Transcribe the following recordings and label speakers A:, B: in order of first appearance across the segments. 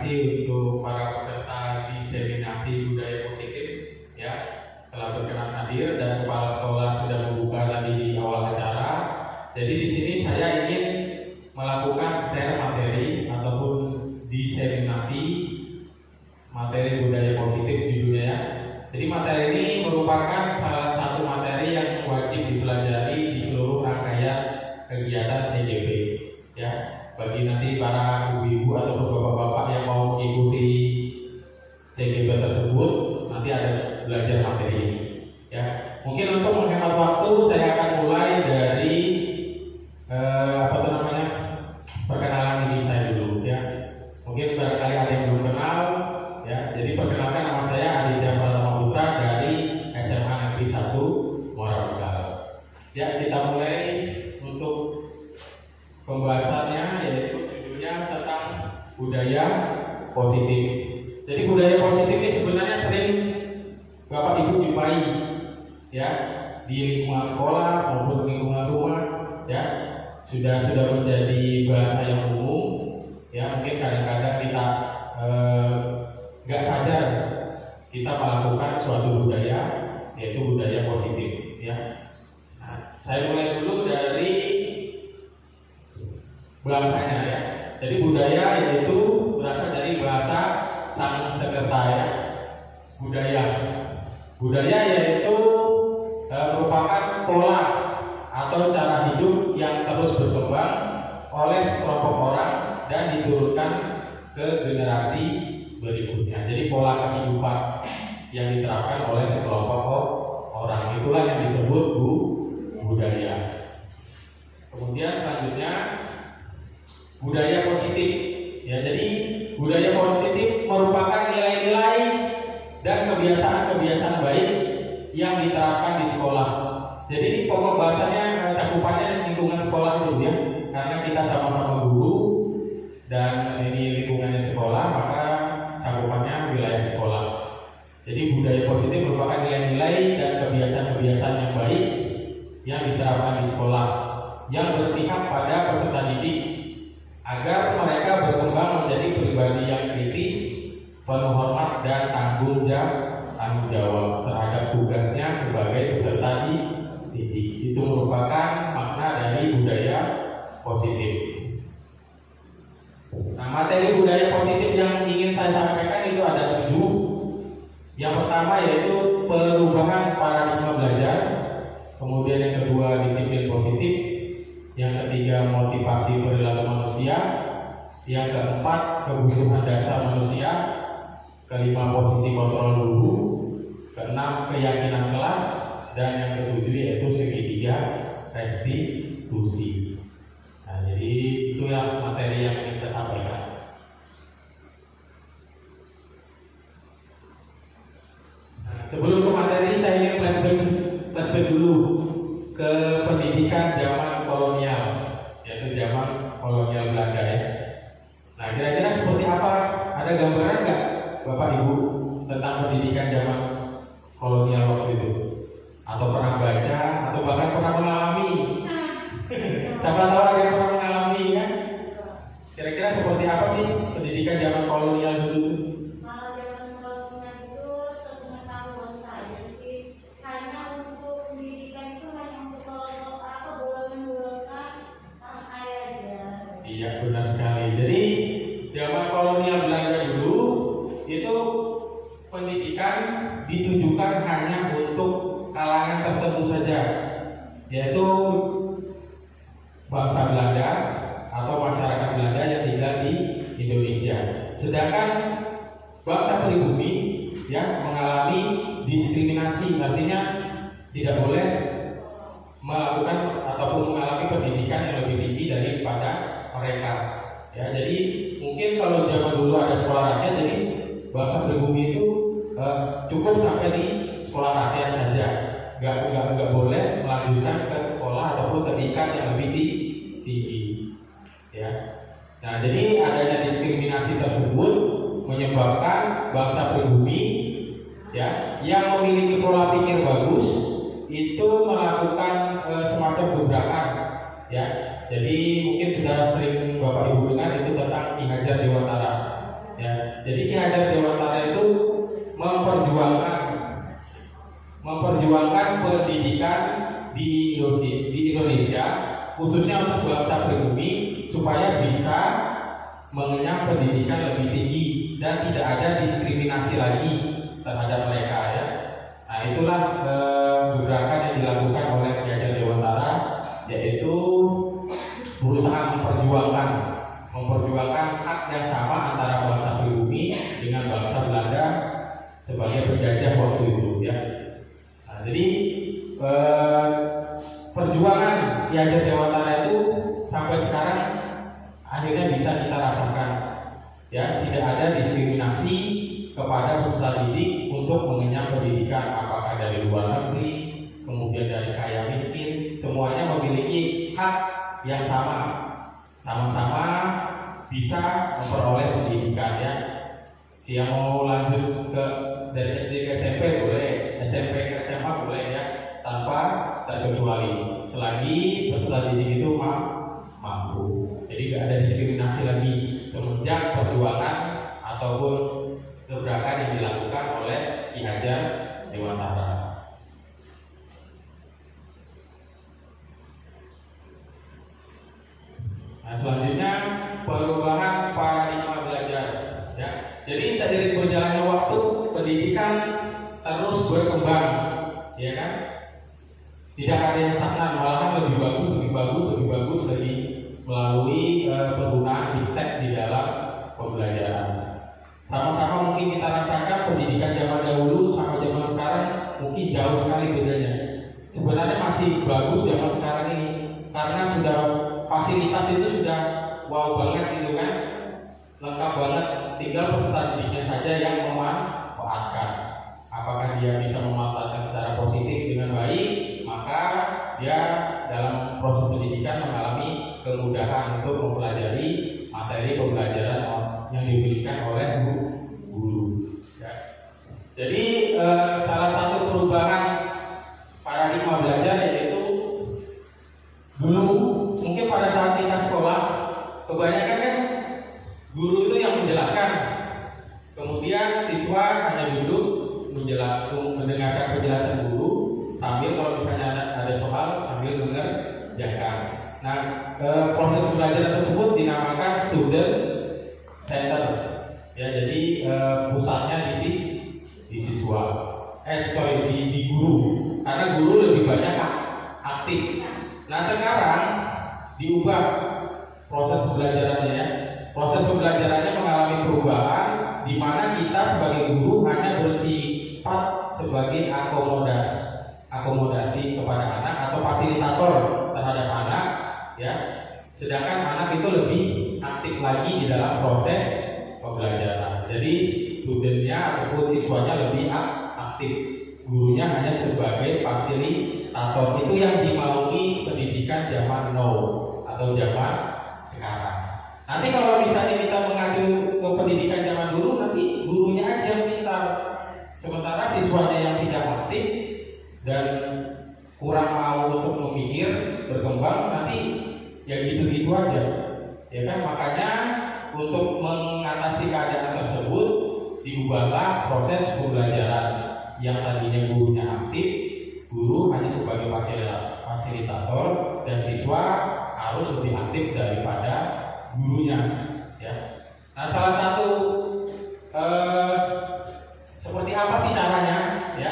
A: kasih untuk para peserta diseminasi budaya positif ya, telah berkenan hadir dan kepala sekolah sudah membuka tadi di awal acara. Jadi di sini saya ingin melakukan share materi ataupun diseminasi materi budaya positif judulnya ya. Jadi materi ini merupakan salah satu materi yang wajib dipelajari di seluruh rangkaian kegiatan CJB ya. Bagi nanti para ibu-ibu atau bapak-bapak yang mau mengikuti CJB tersebut, nanti ada belajar materi ini ya. Mungkin untuk menghemat waktu saya akan mulai dari perkenalan diri saya dulu ya. Mungkin barangkali ada yang belum kenal ya. Jadi perkenalkan, nama saya Aditya Pratama Putra dari SMA Negeri 1 Muara Bungkal. Ya, kita mulai untuk pembahasannya, yaitu judulnya tentang budaya positif. Jadi budaya positif ini sebenarnya sering Bapak Ibu jumpai ya di lingkungan sekolah maupun lingkungan rumah ya. Sudah menjadi bahasa yang umum ya. Mungkin kadang-kadang kita nggak sadar kita melakukan suatu budaya, yaitu budaya positif ya. Nah, saya mulai dulu dari bahasanya ya. Jadi budaya yaitu berasal dari bahasa Sanskerta ya. Budaya yaitu merupakan pola atau cara hidup yang terus berkembang oleh sekelompok orang dan diturunkan ke generasi berikutnya. Jadi pola kehidupan yang diterapkan oleh sekelompok orang, itulah yang disebut budaya. Kemudian selanjutnya budaya positif ya. Jadi budaya positif merupakan nilai-nilai dan kebiasaan-kebiasaan baik yang diterapkan di sekolah. Jadi pokok bahasanya cakupannya lingkungan sekolah dulu ya, karena kita sama-sama guru dan ini lingkungannya sekolah, maka cakupannya wilayah sekolah. Jadi budaya positif merupakan nilai-nilai dan kebiasaan-kebiasaan yang baik yang diterapkan di sekolah, yang berpihak pada peserta didik agar mereka berkembang menjadi pribadi yang kritis, penuh hormat dan tanggung jawab terhadap tugasnya sebagai peserta didik. Itu merupakan makna dari budaya positif. Nah, materi budaya positif yang ingin saya sampaikan itu ada 7. Yang pertama yaitu perubahan paradigma belajar. Kemudian yang kedua disiplin positif. Yang ketiga motivasi perilaku manusia. Yang keempat kebutuhan dasar manusia. Kelima posisi kontrol guru. Keenam keyakinan kelas. Dan yang ketujuh yaitu segitiga restitusi. Nah, jadi itu yang materi yang ingin saya sampaikan. Nah, sebelum ke materi saya ingin flashback dulu ke pendidikan zaman kolonial, yaitu zaman kolonial Belanda ya. Nah, kira-kira seperti apa? Ada gambaran nggak Bapak Ibu tentang pendidikan zaman kolonial waktu itu? Atau pernah baca, atau bahkan pernah mengalami? Siapa tahu ada yang pernah mengalami kan? Kira-kira seperti apa sih pendidikan zaman kolonial dulu?
B: Kalau zaman kolonial itu sepengetahuan saya sih, hanya untuk pendidikan itu hanya untuk golongan sang ayah aja.
A: Iya, benar sekali. Jadi zaman kolonial Belanda dulu itu pendidikan ditujukan hanya untuk kalangan tertentu saja, yaitu bangsa Belanda atau masyarakat Belanda yang tinggal di Indonesia. Sedangkan bangsa pribumi yang mengalami diskriminasi, artinya tidak boleh melakukan ataupun mengalami pendidikan yang lebih tinggi daripada mereka. Ya, jadi mungkin kalau zaman dulu ada sekolah rakyat, jadi bangsa pribumi itu cukup sampai di sekolah rakyat saja, nggak boleh melanjutkan ke sekolah ataupun ke tingkat yang lebih tinggi ya. Nah, jadi adanya diskriminasi tersebut menyebabkan bangsa pribumi ya yang memiliki pola pikir bagus itu melakukan semacam gebrakan ya. Jadi mungkin sudah sering Bapak Ibu dengar itu tentang Ki Hajar Dewantara ya. memperjuangkan pendidikan di Indonesia, khususnya untuk bangsa pribumi, supaya bisa mengenyam pendidikan lebih tinggi dan tidak ada diskriminasi lagi terhadap mereka ya. Nah itulah gebrakan yang dilakukan oleh Ki Hajar Dewantara, yaitu berusaha memperjuangkan hak yang sama antara bangsa pribumi dengan bangsa Belanda sebagai penjajah waktu itu ya. Nah, jadi perjuangan Ki Hajar Dewantara itu sampai sekarang akhirnya bisa kita rasakan ya, tidak ada diskriminasi kepada peserta didik untuk mengenyam pendidikan, apakah dari luar negeri, kemudian dari kaya miskin, semuanya memiliki hak yang sama-sama bisa memperoleh pendidikan ya. Yang mau lanjut ke dari SD ke SMP boleh, SMP ke SMA boleh ya, tanpa terkecuali selagi peserta didik itu mampu. Jadi tidak ada diskriminasi lagi semenjak perjuangan ataupun gebrakan yang dilakukan oleh Ki Hajar Dewantara. Nah, selanjutnya perubahan paradigma belajar ya. Jadi seiring berjalannya waktu, pendidikan terus berkembang ya kan. Tidak ada yang stagnan, malahan lebih bagus lagi melalui penggunaan diktek di dalam pembelajaran. Sama-sama mungkin kita rasakan pendidikan zaman dahulu sama zaman sekarang mungkin jauh sekali bedanya. Sebenarnya masih bagus zaman sekarang ini karena sudah fasilitas itu sudah wow banget gitu kan, lengkap banget. Tinggal peserta didiknya saja yang memanfaatkan. Apakah dia bisa memanfaatkan secara positif dengan baik, maka dia dalam proses pendidikan mengalami kemudahan untuk mempelajari materi pembelajaran yang diberikan oleh guru. Ya. Jadi salah satu perubahan paradigma belajar yaitu dulu mungkin pada saat kita sekolah kebanyakan kan guru itu yang menjelaskan, kemudian siswa hanya duduk mendengarkan penjelasan guru sambil kalau misalnya ada soal sambil mengerjakan. Nah, proses pembelajaran tersebut dinamakan student center. Ya, jadi pusatnya di siswa. Di guru. Karena guru lebih banyak aktif. Nah, sekarang diubah proses pembelajarannya ya. Proses pembelajarannya mengalami perubahan di mana kita sebagai guru hanya bersifat sebagai akomodasi kepada anak atau fasilitator terhadap anak ya. Sedangkan anak itu lebih aktif lagi di dalam proses pembelajaran. Jadi studennya ataupun siswanya lebih aktif. Gurunya hanya sebagai fasilitator. Itu yang dimaui pendidikan zaman now atau zaman sekarang. Nanti kalau misalnya kita mengacu ke pendidikan zaman dulu, nanti gurunya aja yang pintar, sementara siswanya yang tidak aktif dan kurang mau untuk memikir, berkembang, nanti ya gitu-gitu aja. Ya kan, makanya untuk mengatasi keadaan tersebut diubahlah proses pembelajaran yang tadinya gurunya aktif, guru hanya sebagai fasilitator dan siswa harus lebih aktif daripada gurunya ya. Nah, salah satu seperti apa sih caranya ya?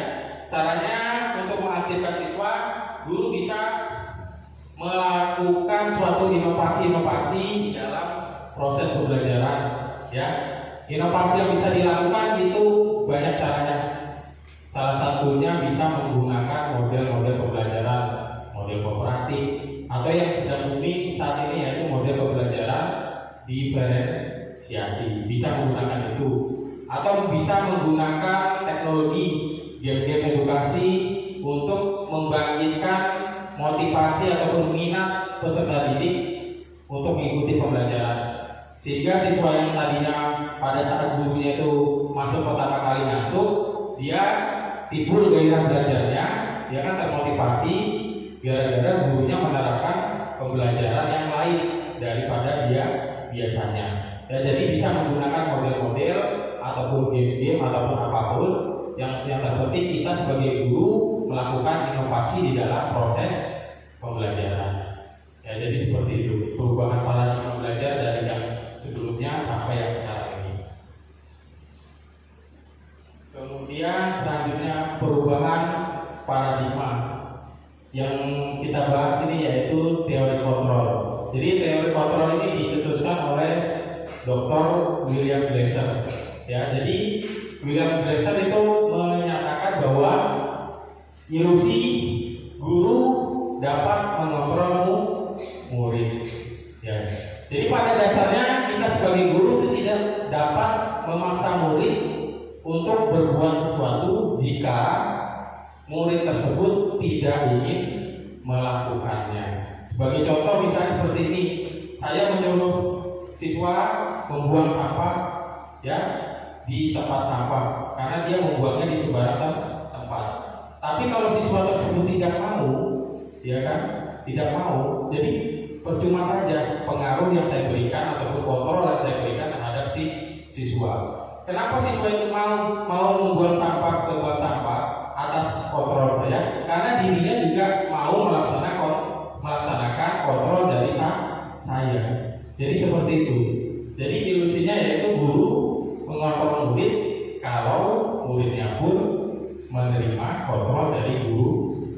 A: Caranya untuk mengaktifkan siswa, guru bisa melakukan suatu inovasi di dalam proses pembelajaran ya. Inovasi yang bisa dilakukan itu banyak caranya. Salah satunya bisa menggunakan model-model pembelajaran, model kooperatif, atau yang sedang booming saat ini yaitu model pembelajaran diferensiasi. Bisa menggunakan itu, atau bisa menggunakan teknologi game-game edukasi untuk membangkitkan motivasi ataupun minat peserta didik untuk mengikuti pembelajaran, sehingga siswa yang tadinya pada saat gurunya itu masuk pertama kali ngantuk, dia timbul gairah belajarnya, dia kan termotivasi gara-gara gurunya menerapkan pembelajaran yang lain daripada dia biasanya. Ya, jadi bisa menggunakan model-model ataupun game-game ataupun apapun yang terpenting kita sebagai guru melakukan inovasi di dalam proses pembelajaran. Ya, jadi seperti itu perubahan paradigma belajar dari yang sebelumnya sampai yang sekarang ini. Kemudian selanjutnya perubahan paradigma yang kita bahas ini yaitu teori kontrol. Jadi teori kontrol ini dicetuskan oleh Dr. William Glasser. Ya, jadi William Glasser itu menyatakan bahwa ilusi guru dapat mengontrol murid. Ya. Jadi pada dasarnya kita sebagai guru tidak dapat memaksa murid untuk berbuat sesuatu jika murid tersebut tidak ingin melakukannya. Sebagai contoh misalnya seperti ini, saya menyuruh siswa membuang sampah ya di tempat sampah karena dia membuangnya di sembarang tempat. Tapi kalau siswa tersebut tidak mau, ya kan, tidak mau, jadi percuma saja pengaruh yang saya berikan ataupun kontrol yang saya berikan terhadap siswa. Kenapa siswa itu mau membuang sampah ke tempat sampah atas kontrol saya? Karena dirinya juga mau melaksanakan kontrol dari saya. Jadi seperti itu. Jadi ilusinya yaitu guru mengontrol murid kalau muridnya pun menerima kontrol dari guru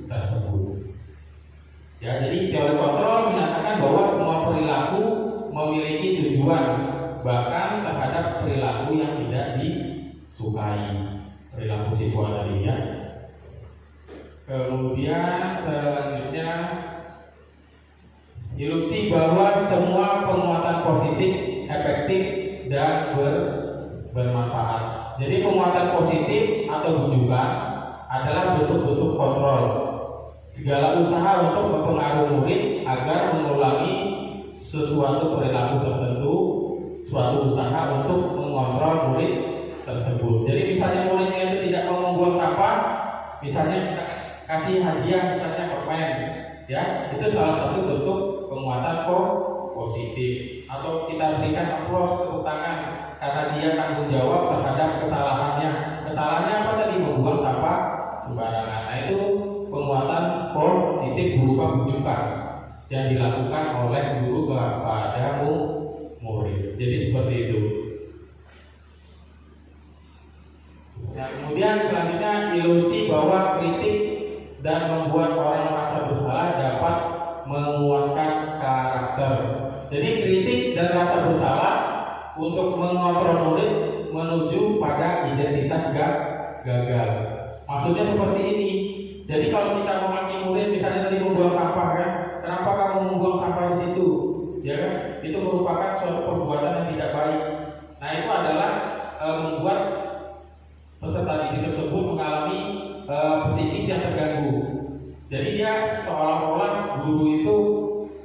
A: tersebut. Ya, jadi teori kontrol menyatakan bahwa semua perilaku memiliki tujuan, bahkan terhadap perilaku yang tidak disukai, perilaku siswa tadi ya. Kemudian selanjutnya ilusi bahwa semua penguatan positif efektif dan bermanfaat. Jadi penguatan positif atau bujukan adalah bentuk-bentuk kontrol. Segala usaha untuk mempengaruhi murid agar mengulangi sesuatu perilaku tertentu, suatu usaha untuk mengontrol murid tersebut. Jadi misalnya muridnya itu tidak mau membuang sampah, misalnya kita kasih hadiah misalnya permen, ya itu salah satu bentuk penguatan positif. Atau kita berikan aplaus tepuk tangan karena dia tanggung jawab terhadap kesalahannya. Kesalahannya apa tadi? Membuang sampah sembarangan. Nah itu penguatan positif berupa bujukan yang dilakukan oleh guru kepada murid. Jadi seperti itu. Nah, kemudian selanjutnya ilusi bahwa kritik dan membuat orang merasa bersalah dapat menguatkan karakter. Jadi kritik dan rasa bersalah untuk mengontrol murid menuju pada identitas gagal. Maksudnya seperti ini. Jadi kalau kita memaki murid misalnya tadi membuang sampah kan, kenapa kamu membuang sampah di situ? Ya kan? Itu merupakan suatu perbuatan yang tidak baik. Nah itu adalah membuat peserta didik tersebut mengalami psikis yang terganggu. Jadi dia seolah-olah guru itu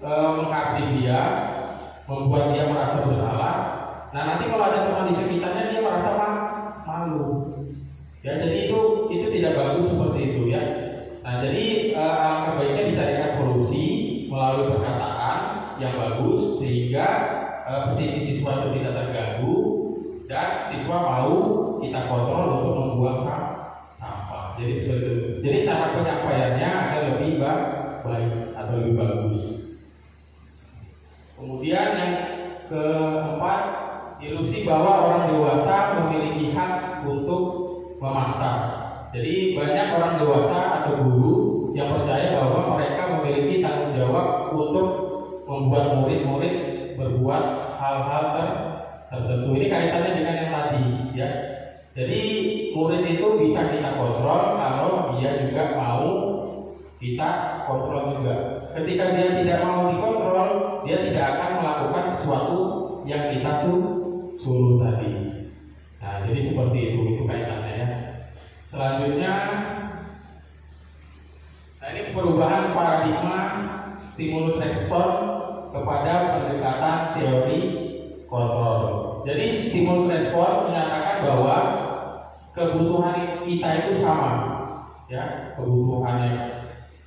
A: mengabdi dia, membuat dia merasa bersalah. Nah nanti kalau ada teman di sekitarnya dia merasa malu. Ya jadi itu tidak bagus seperti itu ya. Nah jadi alangkah baiknya dicarikan solusi melalui perkataan yang bagus sehingga psikis siswa itu tidak terganggu dan siswa mau kita kontrol untuk membuang sampah. Jadi seperti itu. Jadi cara penyampaiannya akan lebih baik atau lebih bagus. Kemudian yang keempat, ilusi bahwa orang dewasa memiliki hak untuk memaksa. Jadi banyak orang dewasa atau guru yang percaya bahwa mereka memiliki tanggung jawab untuk membuat murid-murid berbuat hal-hal tertentu. Ini kaitannya dengan yang tadi ya. Jadi murid itu bisa kita kontrol kalau dia juga mau kita kontrol juga. Ketika dia tidak mau dikontrol, dia tidak akan melakukan sesuatu yang kita suruh tadi. Nah, jadi seperti itu kaitannya ya. Selanjutnya, nah ini perubahan paradigma stimulus respon kepada pendekatan teori kontrol. Jadi stimulus respon menyatakan bahwa kebutuhan kita itu sama, ya kebutuhannya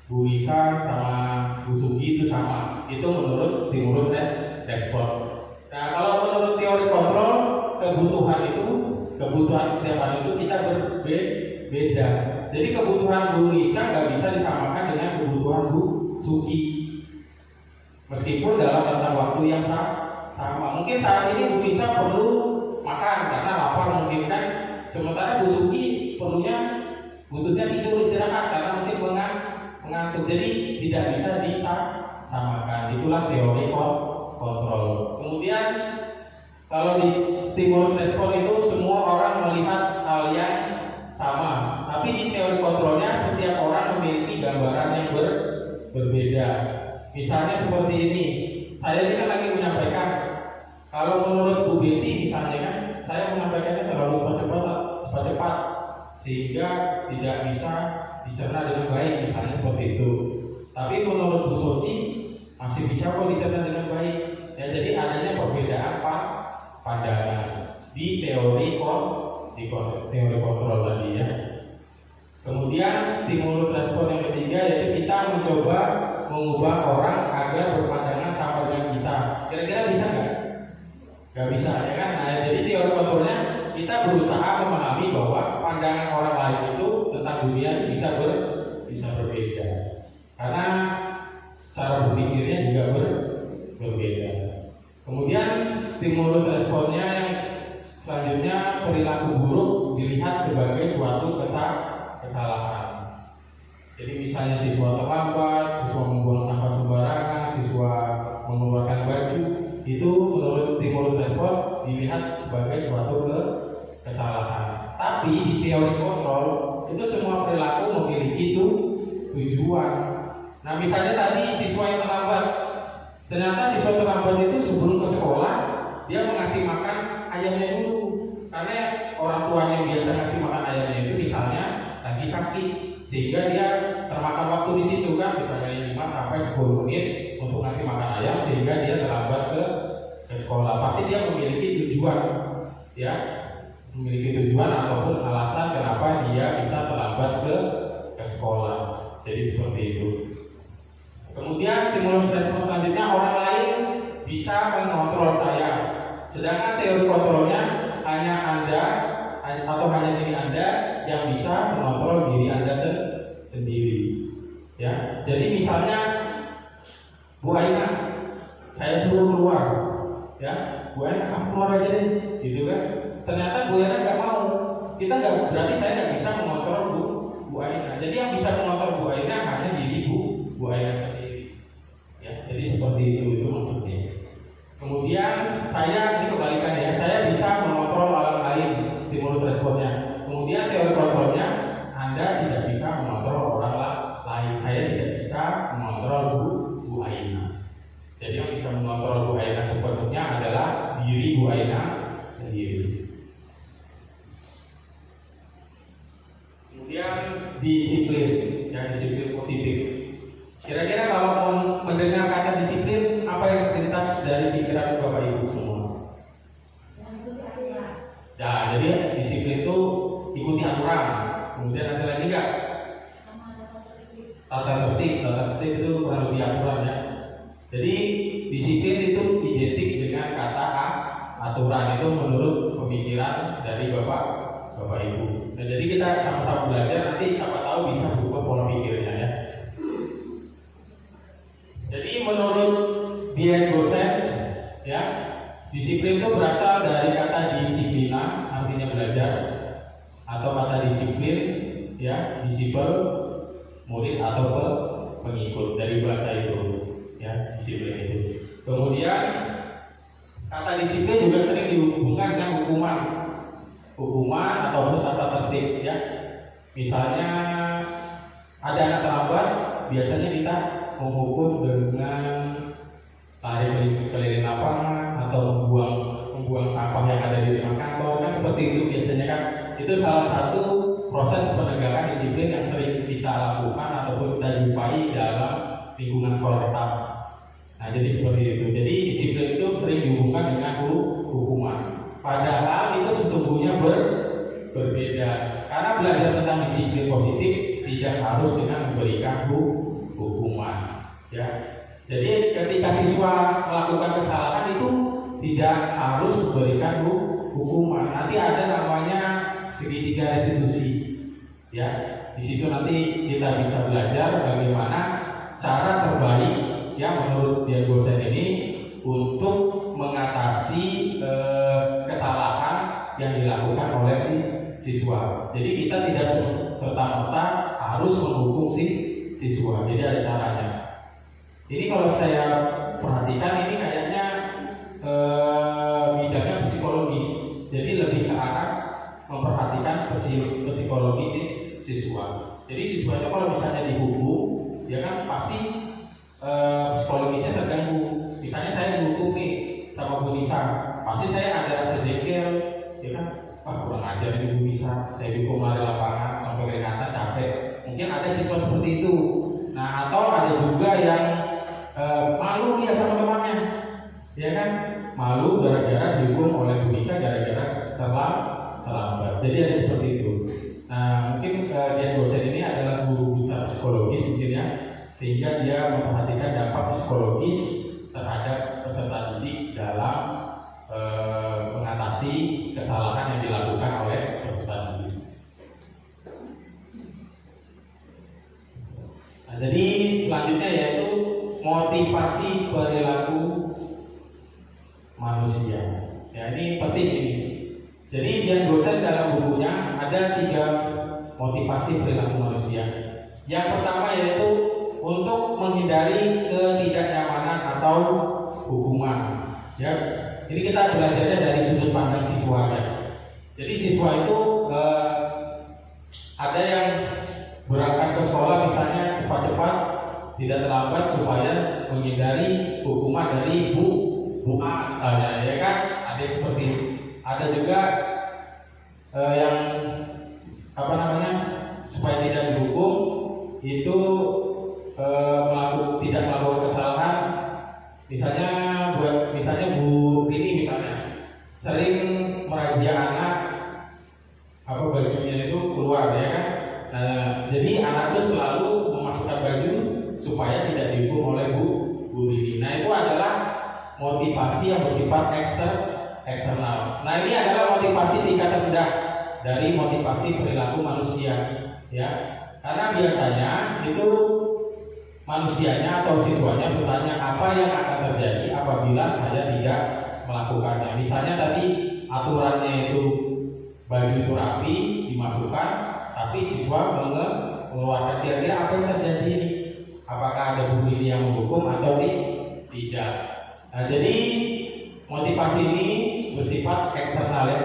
A: Bu Isa sama Bu Sugi itu sama. Itu menurut stimulus respon. Nah kalau menurut teori kontrol kebutuhan setiap hari itu kita berbeda. Jadi kebutuhan Bu Nisa nggak bisa disamakan dengan kebutuhan Bu Suki. Meskipun dalam rentang waktu yang sama. Mungkin saat ini Bu Nisa perlu makan karena lapar mungkin kan. Sementara Bu Suki butuhnya tidur istirahat karena mungkin mengantuk. Jadi tidak bisa disamakan. Itulah teori kontrol. Kemudian kalau di stimulus respon itu semua orang melihat hal yang sama. Tapi di teori kontrolnya setiap orang memiliki gambaran yang berbeda. Misalnya seperti ini. Saya ini kan lagi menyampaikan. Kalau menurut Bu Betty misalnya kan, saya menyampaikannya terlalu cepat sehingga tidak bisa dicerna dengan baik, misalnya seperti itu. Tapi menurut Bu Soci masih bisa kok dicerna dengan baik. Ya, jadi adanya perbedaan pandangan di teori kontrol tadi ya. Kemudian stimulus respon yang ketiga yaitu kita mencoba mengubah orang agar berpandangan sama dengan kita. Kira-kira bisa nggak? Nggak bisa ya kan? Nah, jadi teori kontrolnya kita berusaha memahami bahwa pandangan orang lain itu tentang dunia bisa berbeda. Karena cara berpikirnya juga berbeda. Kemudian stimulus responnya yang selanjutnya perilaku buruk dilihat sebagai suatu kesalahan. Jadi misalnya siswa terlambat, siswa membuang sampah sembarangan, siswa mengeluarkan baju, itu menurut stimulus respon dilihat sebagai suatu kesalahan. Tapi di teori kontrol itu semua perilaku memiliki tujuan. Nah misalnya tadi siswa yang terlambat, ternyata siswa terlambat itu sebelum ke sekolah dia mengasih makan ayamnya dulu, karena orang tuanya yang biasa ngasih makan ayamnya itu misalnya lagi sakit, sehingga dia termakan waktu di situ kan, misalnya 5 sampai 10 menit untuk ngasih makan ayam, sehingga dia terlambat ke sekolah. Pasti dia memiliki tujuan, ya, memiliki tujuan ataupun alasan kenapa dia bisa terlambat ke sekolah. Jadi seperti itu. Kemudian stimulus respon selanjutnya, orang lain bisa mengontrol saya. Sedangkan teori kontrolnya hanya Anda atau hanya diri Anda yang bisa mengontrol diri Anda sendiri. Ya, jadi misalnya Bu Aina, saya suruh keluar, ya, Bu Aina kamu keluar aja deh, gitu kan? Ternyata Bu Aina nggak mau. Kita nggak, berarti saya nggak bisa mengontrol Bu Aina. Jadi yang bisa mengontrol Bu Aina hanya diri Bu Aina sendiri. Ya, jadi seperti itu maksudnya. Kemudian saya, ini kebalikan ya, saya bisa mengontrol orang lain, stimulus responnya. Kemudian teori kontrolnya, Anda tidak bisa mengontrol orang lain. Saya tidak bisa mengontrol Bu Aina. Jadi yang bisa mengontrol Bu Aina sepenuhnya adalah diri Bu Aina sendiri. Kemudian disiplin, ya, disiplin positif. Kira-kira kalau mau mendengar kata disiplin, apa yang terlintas dari pikiran Bapak Ibu semua? Ya, jadi disiplin itu ikuti aturan. Kemudian ada lagi nggak? Tata tertib itu kurang lebih aturan ya. Jadi disiplin itu identik dengan kata aturan, itu menurut pemikiran dari Bapak Ibu. Nah, jadi kita sama-sama belajar, nanti siapa tahu bisa berubah pola pikirnya ya. Jadi menurut Dian Gosen, ya, disiplin itu berasal dari kata disiplina, artinya belajar, atau kata disiplin, ya, disipel, murid atau pengikut, dari bahasa itu, ya, disiplin itu. Kemudian kata disiplin juga sering dihubungkan dengan hukuman ataupun tata tertib, ya. Misalnya ada anak terlambat, biasanya kita menghukum dengan lari keliling lapangan atau membuang sampah yang ada di depan kantor, kan seperti itu biasanya kan. Itu salah satu proses penegakan disiplin yang sering kita lakukan ataupun kita jumpai dalam lingkungan sekolah kita. Nah, jadi seperti itu. Jadi disiplin itu sering dihubungkan dengan hukuman. Padahal itu sesungguhnya berbeda. Karena belajar tentang disiplin positif tidak harus dengan memberikan hukuman. Ya, jadi ketika siswa melakukan kesalahan itu tidak harus memberikan hukuman. Nanti ada namanya segitiga restitusi. Ya, Di situ nanti kita bisa belajar bagaimana cara terbaik ya menurut Dian Boston ini untuk mengatasi kesalahan yang dilakukan oleh siswa. Jadi kita tidak serta-merta harus menghukum siswa. Jadi ada caranya. Ini kalau saya perhatikan ini kayaknya bidangnya psikologis. Jadi lebih ke arah memperhatikan psikologis siswa. Jadi siswa itu kalau misalnya dihukum, dia kan pasti psikologisnya terganggu. Misalnya saya dihukum nih sama Bu Nisa, pasti saya ada rasa jengkel, ya kan? Kurang ajar ini Bu Nisa, saya dihukum lari lapangan sampai keringatan capek. Mungkin ada siswa seperti itu. Nah, atau ada juga yang malu dia sama temannya, ya kan? Malu gara-gara dihukum oleh Bu Nisa gara-gara terlambat. Jadi ada seperti itu. Nah, mungkin Dian Boston ini adalah guru besar psikologis mungkin ya, sehingga dia memperhatikan dampak psikologis terhadap peserta didik dalam mengatasi kesalahan yang dilakukan oleh peserta didik. Nah, jadi selanjutnya yaitu motivasi perilaku manusia. Ya, ini penting ini. Jadi Dian Boston dalam bukunya ada 3 motivasi perilaku manusia. Yang pertama yaitu untuk menghindari ketidaknyamanan atau hukuman. Ya, ini kita belajarnya dari sudut pandang siswanya. Jadi siswa itu ada yang berangkat ke sekolah misalnya cepat-cepat, tidak terlambat supaya menghindari hukuman dari Bu A misalnya, ya kan? Ada yang seperti itu. Ada juga yang supaya tidak dihukum itu tidak melakukan kesalahan. Misalnya Bu ini sering merazia anak bajunya itu keluar, ya kan? Nah, jadi anak itu selalu memasukkan baju supaya tidak dihukum oleh Bu Rini. Nah, itu adalah motivasi yang bersifat eksternal. Nah, ini adalah motivasi tingkat rendah dari motivasi perilaku manusia, ya. Karena biasanya itu manusianya atau siswanya bertanya apa yang akan terjadi apabila saya tidak melakukannya. Misalnya tadi aturannya itu baju itu rapi dimasukkan, tapi siswa mengeluarkan kira-kira apa yang terjadi ini? Apakah ada Bu Rini yang menghukum atau tidak? Nah, jadi motivasi ini bersifat eksternal ya.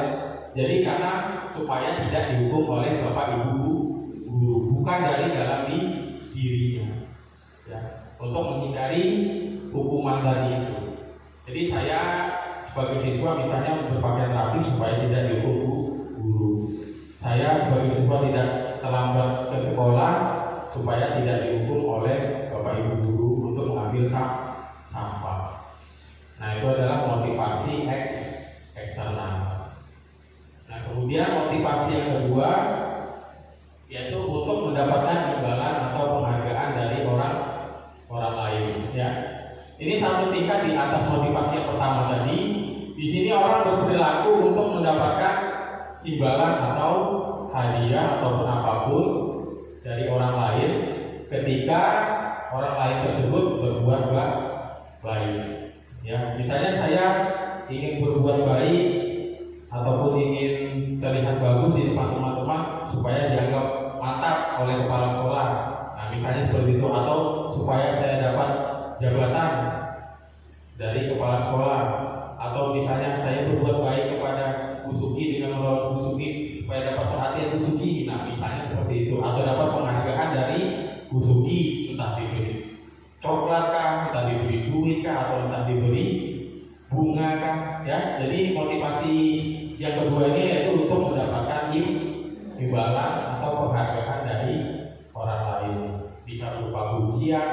A: Jadi karena supaya tidak dihukum oleh bapak ibu guru, bukan dari dalam dirinya. Ya, untuk menghindari hukuman tadi itu. Jadi saya sebagai siswa misalnya berpakaian rapi supaya tidak dihukum guru. Saya sebagai siswa tidak terlambat ke sekolah supaya tidak dihukum oleh bapak ibu guru untuk mengambil sampah. Nah, itu adalah motivasi eksternal. Nah, kemudian motivasi yang kedua yaitu untuk mendapatkan imbalan atau penghargaan dari orang lain, ya. Ini satu tingkat di atas motivasi yang pertama tadi. Di sini orang berperilaku untuk mendapatkan imbalan atau hadiah ataupun apapun dari orang lain ketika orang lain tersebut berbuat baik. Ya, misalnya saya ingin berbuat baik ataupun ingin terlihat bagus di depan teman-teman supaya dianggap mantap oleh kepala sekolah. Nah, misalnya seperti itu, atau supaya saya dapat jabatan dari kepala sekolah, atau misalnya saya berbuat baik kepada Bu Suki dengan menolong Bu Suki supaya dapat perhatian Bu Suki. Nah, misalnya seperti itu, atau dapat penghargaan dari Bu Suki, entah diberi coklat kah, entah diberi duit kah, atau entah diberi bunga kah, ya. Jadi motivasi yang kedua ini yaitu untuk mendapatkan imbalan atau penghargaan dari orang lain, bisa berupa pujian,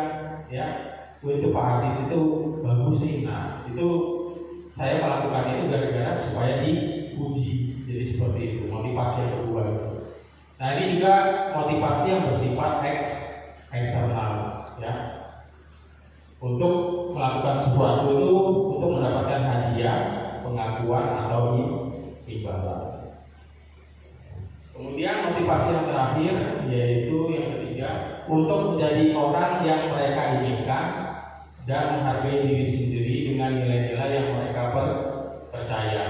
A: ya. Itu Pak Artis itu bagus nih. Nah, itu saya melakukan itu gara-gara supaya dipuji. Jadi seperti itu motivasi yang kedua. Nah, ini juga motivasi yang bersifat eksternal, ya. Untuk melakukan sesuatu itu untuk mendapatkan hadiah, pengakuan atau imbalan. Kemudian motivasi yang terakhir, yaitu yang ketiga, untuk menjadi orang yang mereka inginkan dan menghargai diri sendiri dengan nilai-nilai yang mereka percaya.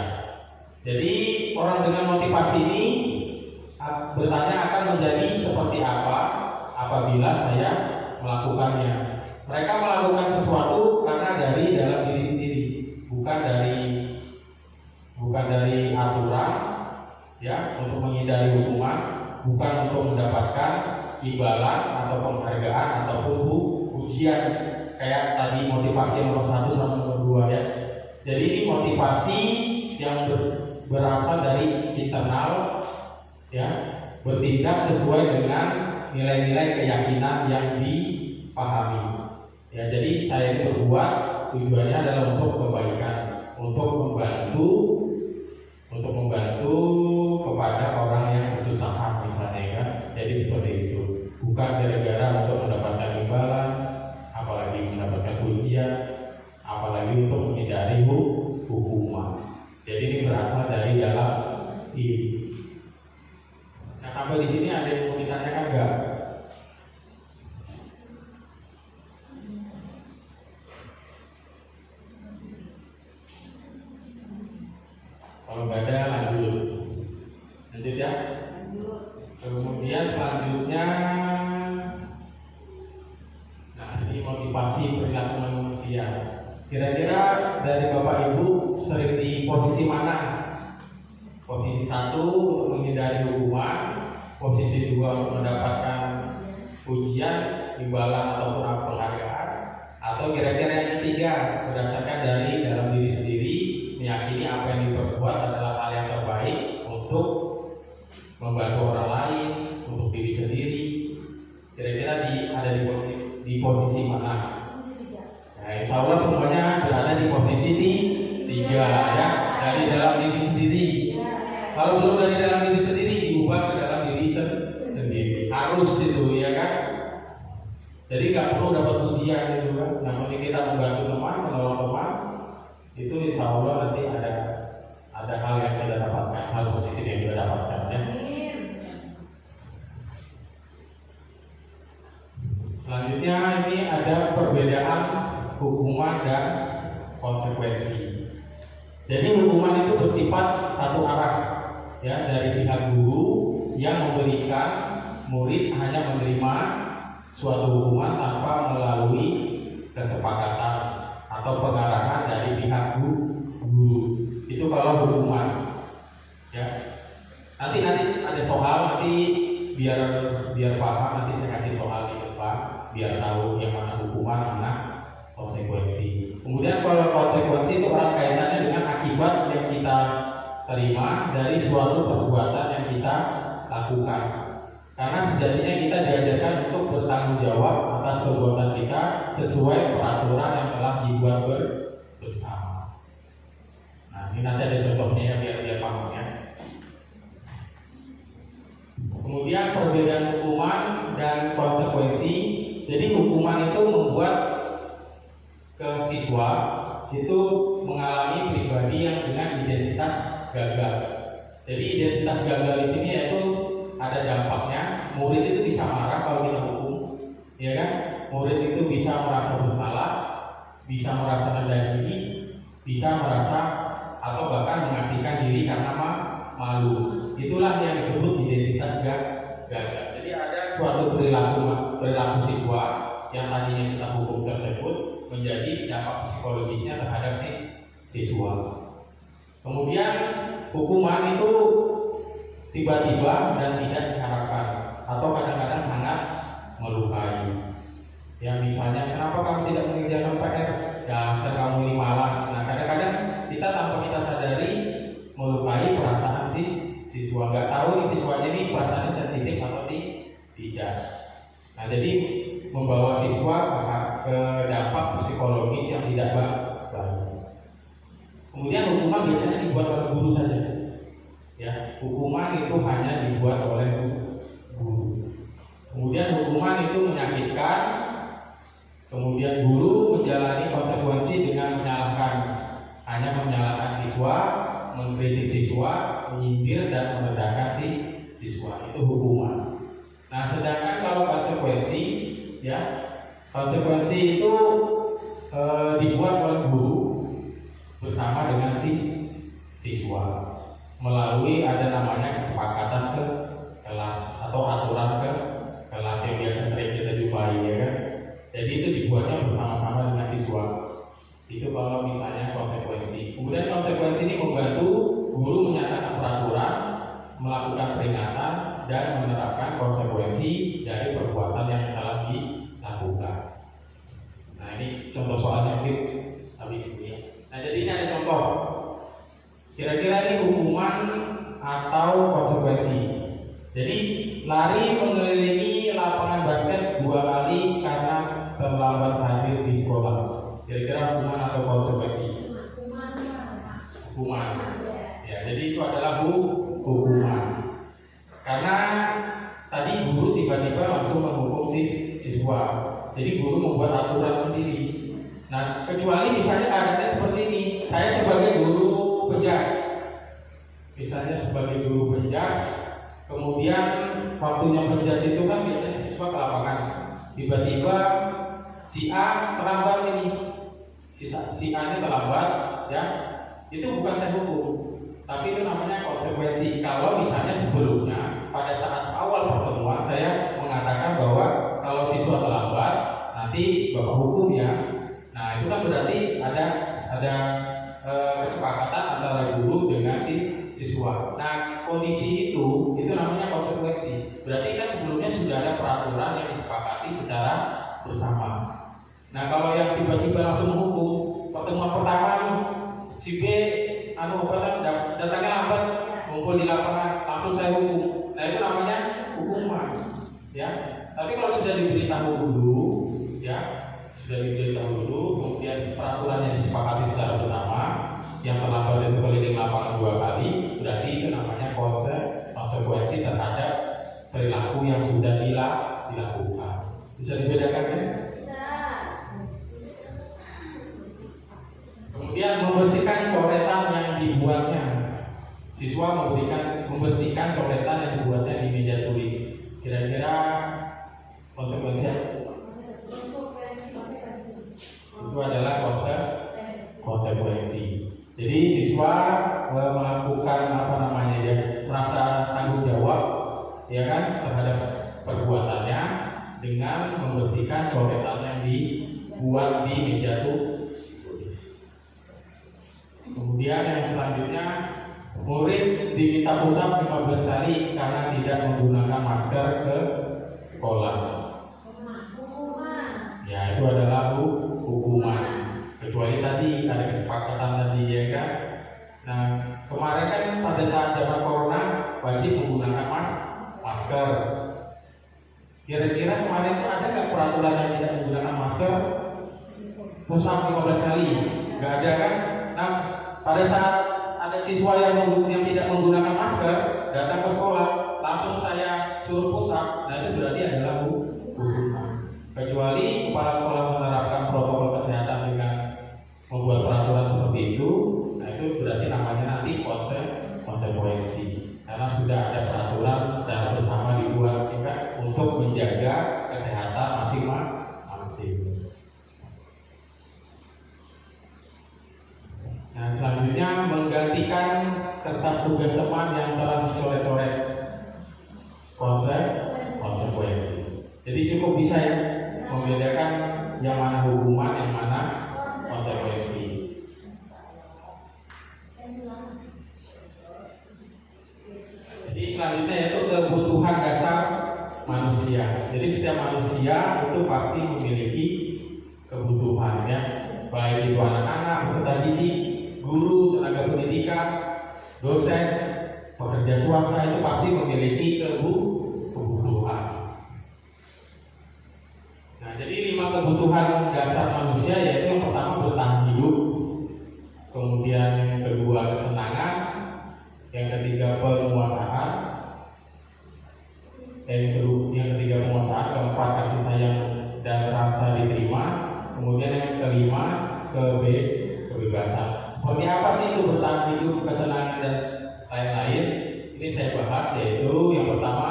A: Jadi orang dengan motivasi ini bertanya akan menjadi seperti apa apabila saya melakukannya. Mereka melakukan sesuatu karena dari dalam diri sendiri, bukan dari aturan, ya, untuk menghindari hukuman, bukan untuk mendapatkan imbalan atau penghargaan ataupun pujian kayak tadi motivasi nomor 1 sama nomor 2, ya. Jadi ini motivasi yang berasal dari internal, ya, bertindak sesuai dengan nilai-nilai keyakinan yang dipahami. Ya, jadi saya ini berbuat tujuannya adalah untuk kebaikan, untuk membantu kepada orang yang kesusahan misalnya, kan. Jadi seperti itu. Bukan gara-gara untuk mendapatkan imbalan, apalagi mendapatkan pujian, apalagi untuk menghindari hukuman. Jadi ini berasal dari dalam diri. Nah, sampai di sini ada yang mau ditanyakan enggak? Kalau nggak ada, lanjut ya. Kemudian selanjutnya, nah ini motivasi perilaku manusia. Kira-kira dari Bapak Ibu sering di posisi mana? Posisi 1 untuk menghindari hukuman, posisi 2 untuk mendapatkan pujian, imbalan ataupun penghargaan, atau kira-kira yang ketiga berdasarkan dari dalam diri sendiri, meyakini apa yang diperbuat adalah hal yang terbaik untuk membantu orang lain, untuk diri sendiri. Kira-kira ada di posisi mana? Nah, insya Allah semuanya berada di posisi 3, ya, dari dalam diri sendiri. Kalau belum dari dalam diri sendiri, diubah ke dalam diri sendiri. Harus itu, ya kan? Jadi nggak perlu dapat pujian itu, kan? Yang penting kita membantu teman, menolong teman, itu insya Allah nanti ada hal yang kita dapatkan, hal positif yang kita dapatkan, ya. Selanjutnya ini ada perbedaan hukuman dan konsekuensi. Jadi hukuman itu bersifat satu arah, ya, dari pihak guru yang memberikan murid hanya menerima suatu hukuman tanpa melalui kesepakatan atau pengarahan dari pihak guru. Itu kalau hukuman, ya. Nanti ada soal, nanti biar paham, nanti saya kasih soal di depan biar tahu yang mana hukuman, mana konsekuensi. Kemudian kalau konsekuensi itu erat kaitannya dengan akibat yang kita terima dari suatu perbuatan yang kita lakukan. Karena sejatinya kita diajarkan untuk bertanggung jawab atas perbuatan kita sesuai peraturan yang telah dibuat bersama. Nah, ini nanti ada contohnya, ya, biar paham, ya. Kemudian perbedaan hukuman dan konsekuensi. Jadi hukuman itu membuat ke siswa itu mengalami pribadi yang dengan identitas gagal. Jadi identitas gagal di sini yaitu ada dampaknya. Murid itu bisa marah kalau kita hukum, ya kan? Murid itu bisa merasa bersalah, bisa merasa rendah diri, bisa merasa atau bahkan mengasingkan diri karena malu. Itulah yang disebut identitas gagal. Jadi ada suatu perilaku siswa yang tadinya kita hukum tersebut menjadi dampak psikologisnya terhadap siswa. Kemudian hukuman itu tiba-tiba dan tidak diharapkan atau kadang-kadang sangat melukai. Ya, misalnya, kenapa kamu tidak mengerjakan PR? Dasar kamu ini malas. Nah, kadang-kadang kita tanpa kita sadari melukai perasaan siswa. Nggak tahu nih siswanya ini perasaannya sensitif atau tidak. Nah, jadi membawa siswa ke dampak psikologis yang tidak baik. Kemudian hukuman biasanya dibuat oleh guru saja. Ya, hukuman itu hanya dibuat oleh guru. Kemudian hukuman itu menyakitkan. Kemudian guru menjalani konsekuensi dengan hanya menyalahkan siswa, mengkritik siswa, menyindir dan merendahkan siswa. Itu hukuman. dibuat oleh guru bersama dengan siswa melalui ada namanya kesepakatan ke kelas atau aturan ke kelas yang biasa sering kita jumpai, ya kan. Jadi itu dibuatnya bersama-sama dengan siswa. Itu kalau misalnya konsekuensi. Kemudian konsekuensi ini membantu guru menyatakan peraturan, melakukan peringatan, dan menerapkan konsekuensi dari perbuatan yang telah dilakukan. Nah, ini contoh soalnya habis ini. Nah, jadi ini ada contoh. Kira-kira ini hukuman atau konsekuensi. Jadi lari mengelilingi lapangan basket 2 kali karena terlambat hadir di sekolah. Kira-kira hukuman atau konsekuensi? Hukuman. Ya, jadi itu adalah hukuman. Karena tadi guru tiba-tiba langsung menghukum siswa. Jadi guru membuat aturan sendiri. Nah, kecuali misalnya keadaannya seperti ini. Saya sebagai guru penjas, misalnya sebagai guru penjas, kemudian waktunya penjas itu kan biasanya siswa ke lapangan. Tiba-tiba si A terlambat ini, si A ini terlambat, ya, itu bukan saya hukum, tapi itu namanya konsekuensi. Kalau misalnya sebelumnya pada saat awal pertemuan saya mengatakan bahwa kalau siswa terlambat nanti bapak hukum ya. Nah, itu kan berarti ada kesepakatan antara guru dengan siswa. Nah, kondisi itu namanya konsekuensi. Berarti kan sebelumnya sudah ada peraturan yang disepakati secara bersama. Nah, kalau yang tiba-tiba langsung menghukum, pertemuan pertama nih, si B datangnya lambat, ngumpul di lapangan, langsung saya hukum. Nah, itu namanya hukuman, ya. Tapi kalau sudah diberitahu dulu, ya, kemudian peraturan yang disepakati secara bersama, yang terlambat itu keliling lapangan 2 kali, berarti itu namanya konsekuensi terhadap perilaku yang sudah dilakukan. Bisa dibedakan kan?
B: Bisa.
A: Kemudian membersihkan coretan yang dibuatnya. Siswa membersihkan coretan yang dibuatnya di meja tulis. Kira-kira konsekuensinya? Itu adalah konsekuensi. Jadi siswa melakukan merasa tanggung jawab, ya kan, terhadap perbuatannya dengan membersihkan coretan yang dibuat di meja tulis. Kemudian yang selanjutnya, murid diminta usap 15 kali karena tidak menggunakan masker ke sekolah. Ya, itu adalah hukuman. Kecuali tadi ada kesepakatan tadi, ya kan. Nah, kemarin kan pada saat zaman corona wajib menggunakan masker. Kira-kira kemarin itu ada nggak peraturan yang tidak menggunakan masker? Usap 15 kali, nggak ada kan? Nah, pada saat ada siswa yang tidak menggunakan masker datang ke sekolah, langsung saya suruh pusat. Nah, itu berarti adalah hukuman. Kecuali kepala sekolah menerapkan protokol kesehatan dengan membuat peraturan seperti itu, nah itu berarti namanya nanti konsekuensi. Karena sudah ada peraturan secara bersama dibuat juga untuk menjaga kesehatan masing-masing. Nah, selanjutnya menggantikan kertas tugas teman yang telah dicoret-coret. Konsekuensi. Jadi cukup bisa ya membedakan yang mana hukuman, yang mana konsekuensi. Jadi selanjutnya yaitu kebutuhan dasar manusia. Jadi setiap manusia itu pasti memiliki kebutuhan, ya, baik itu anak-anak, peserta didik, guru, tenaga pendidikan, dosen, pekerja swasta, itu pasti memiliki kebutuhan. Nah, jadi 5 kebutuhan dasar manusia yaitu yang pertama bertahan hidup, kemudian yang kedua kesenangan, yang ketiga penguasaan, yang ketiga penguasaan, keempat kasih sayang dan rasa diterima, kemudian yang kelima kebebasan. Seperti apa sih itu bertahan hidup, kesenangan dan lain-lain? Ini saya bahas, yaitu yang pertama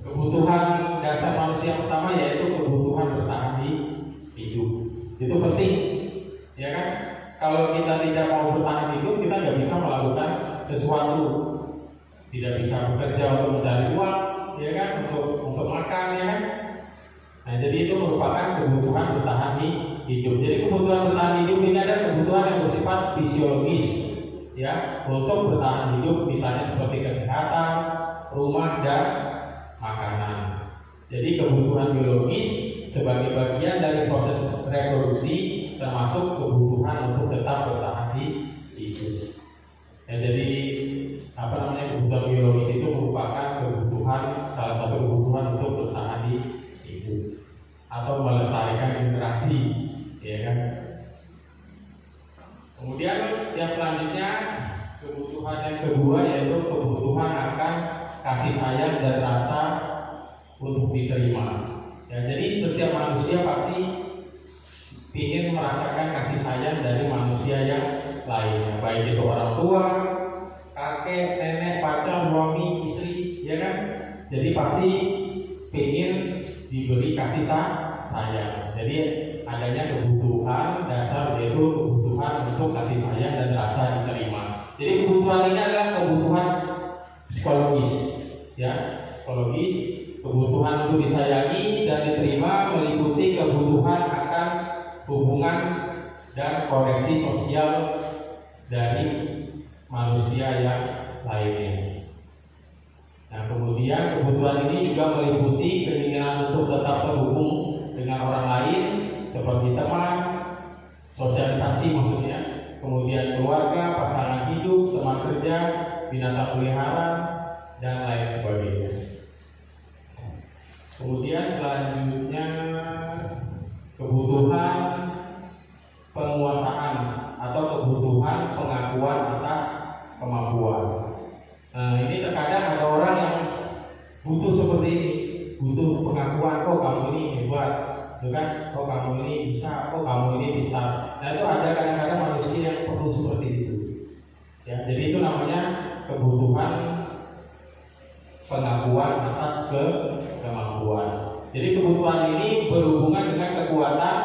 A: kebutuhan dasar manusia pertama yaitu kebutuhan bertahan hidup. Itu penting. ya kan? Kalau kita tidak mau bertahan hidup, kita nggak bisa melakukan sesuatu, tidak bisa bekerja untuk mencari uang, ya kan? Untuk makan, ya kan? Nah, jadi itu merupakan kebutuhan bertahan hidup. Jadi kebutuhan bertahan hidup ini adalah kebutuhan yang bersifat fisiologis, ya, untuk bertahan hidup, misalnya seperti kesehatan, rumah, dan makanan. Jadi kebutuhan biologis sebagai bagian dari proses reproduksi, termasuk kebutuhan untuk tetap bertahan hidup. Ya, jadi kebutuhan biologis itu merupakan kebutuhan, salah satu kebutuhan untuk bertahan hidup atau melestarikan generasi, ya kan? Kemudian yang selanjutnya, kebutuhan yang kedua yaitu kebutuhan akan kasih sayang dan rasa untuk diterima. Ya, jadi setiap manusia pasti ingin merasakan kasih sayang dari manusia yang lainnya, baik itu orang tua, kakek, nenek, pacar, suami, istri, ya kan? Jadi pasti ingin diberi kasih sayang. Jadi adanya kebutuhan dasar, yaitu kebutuhan untuk kasih sayang dan rasa diterima. Jadi kebutuhan ini adalah kebutuhan psikologis, ya, psikologis. Kebutuhan untuk disayangi dan diterima meliputi kebutuhan akan hubungan dan koneksi sosial dari manusia yang lainnya. Nah, kemudian kebutuhan ini juga meliputi keinginan untuk tetap terhubung dengan orang lain, seperti teman, sosialisasi maksudnya, kemudian keluarga, pasangan hidup, teman kerja, binatang peliharaan, dan lain sebagainya. Kemudian selanjutnya kebutuhan penguasaan atau kebutuhan pengakuan atas kemampuan. Nah, ini terkadang ada orang yang butuh seperti ini, butuh pengakuan, oh kamu ini hebat, kan? Oh kamu ini bisa, oh kamu ini pintar. Nah, itu ada kadang-kadang manusia yang perlu seperti itu. Ya, jadi itu namanya kebutuhan pengakuan atas kemampuan. Jadi kebutuhan ini berhubungan dengan kekuatan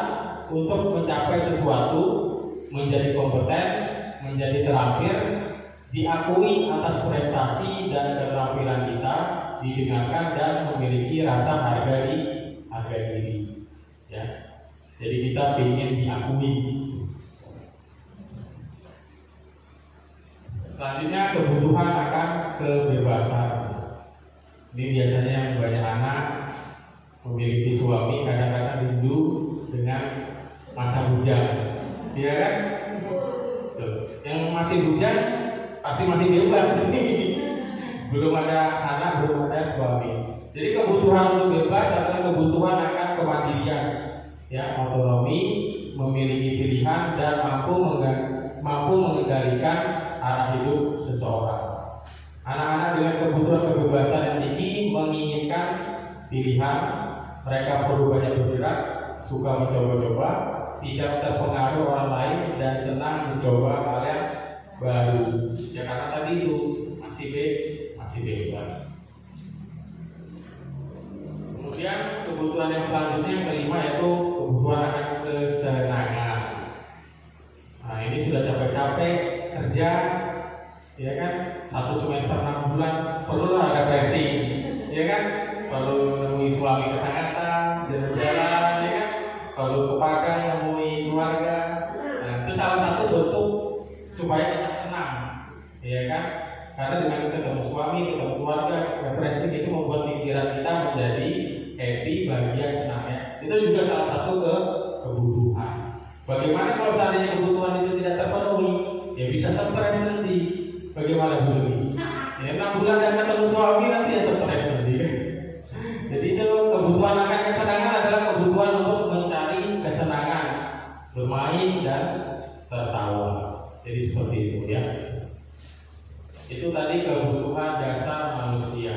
A: untuk mencapai sesuatu, menjadi kompeten, menjadi terampil, diakui atas prestasi dan keterampilan kita, didengarkan dan memiliki rasa harga diri. Ya, jadi kita ingin diakui. Selanjutnya kebutuhan akan kebebasan. Ini biasanya yang banyak anak memiliki suami kadang-kadang rindu dengan masa bujang, iya kan? Yang masih bujang pasti masih bebas, belum ada anak, belum ada suami. Jadi kebutuhan untuk bebas adalah kebutuhan akan kemandirian, ya, otonomi, memiliki pilihan dan mampu mengendalikan arah hidup seseorang. Anak-anak dengan kebutuhan kebebasan yang tinggi menginginkan pilihan, mereka perlu banyak bergerak, suka mencoba-coba, tidak terpengaruh orang lain dan senang mencoba hal yang baru. Ya karena tadi itu masih bebas. Kemudian kebutuhan yang selanjutnya yang kelima yaitu kebutuhan akan kesenangan. Nah, ini sudah capek-capek kerja, ya kan? 1 semester 6 bulan perlulah ada pressing, ya kan? Perlu nemui suami kesehatan, jalan-jalan, ya kan? Perlu ke Padang nemui keluarga. Nah, itu salah satu bentuk supaya kita senang, ya kan? Karena dengan kita ketemu suami, ketemu keluarga, pressing itu membuat pikiran kita menjadi happy, bahagia, senang, ya. Itu juga salah satu kebutuhan. Bagaimana kalau seandainya kebutuhan itu tidak terpenuhi? Ya bisa stres nanti. Bagaimana Bu Sumi? Ya 6 bulan dan ketemu suami nanti ya stres nanti. Jadi itu kebutuhan akan kesenangan adalah kebutuhan untuk mencari kesenangan, bermain dan tertawa. Jadi seperti itu, ya. Itu tadi kebutuhan dasar manusia.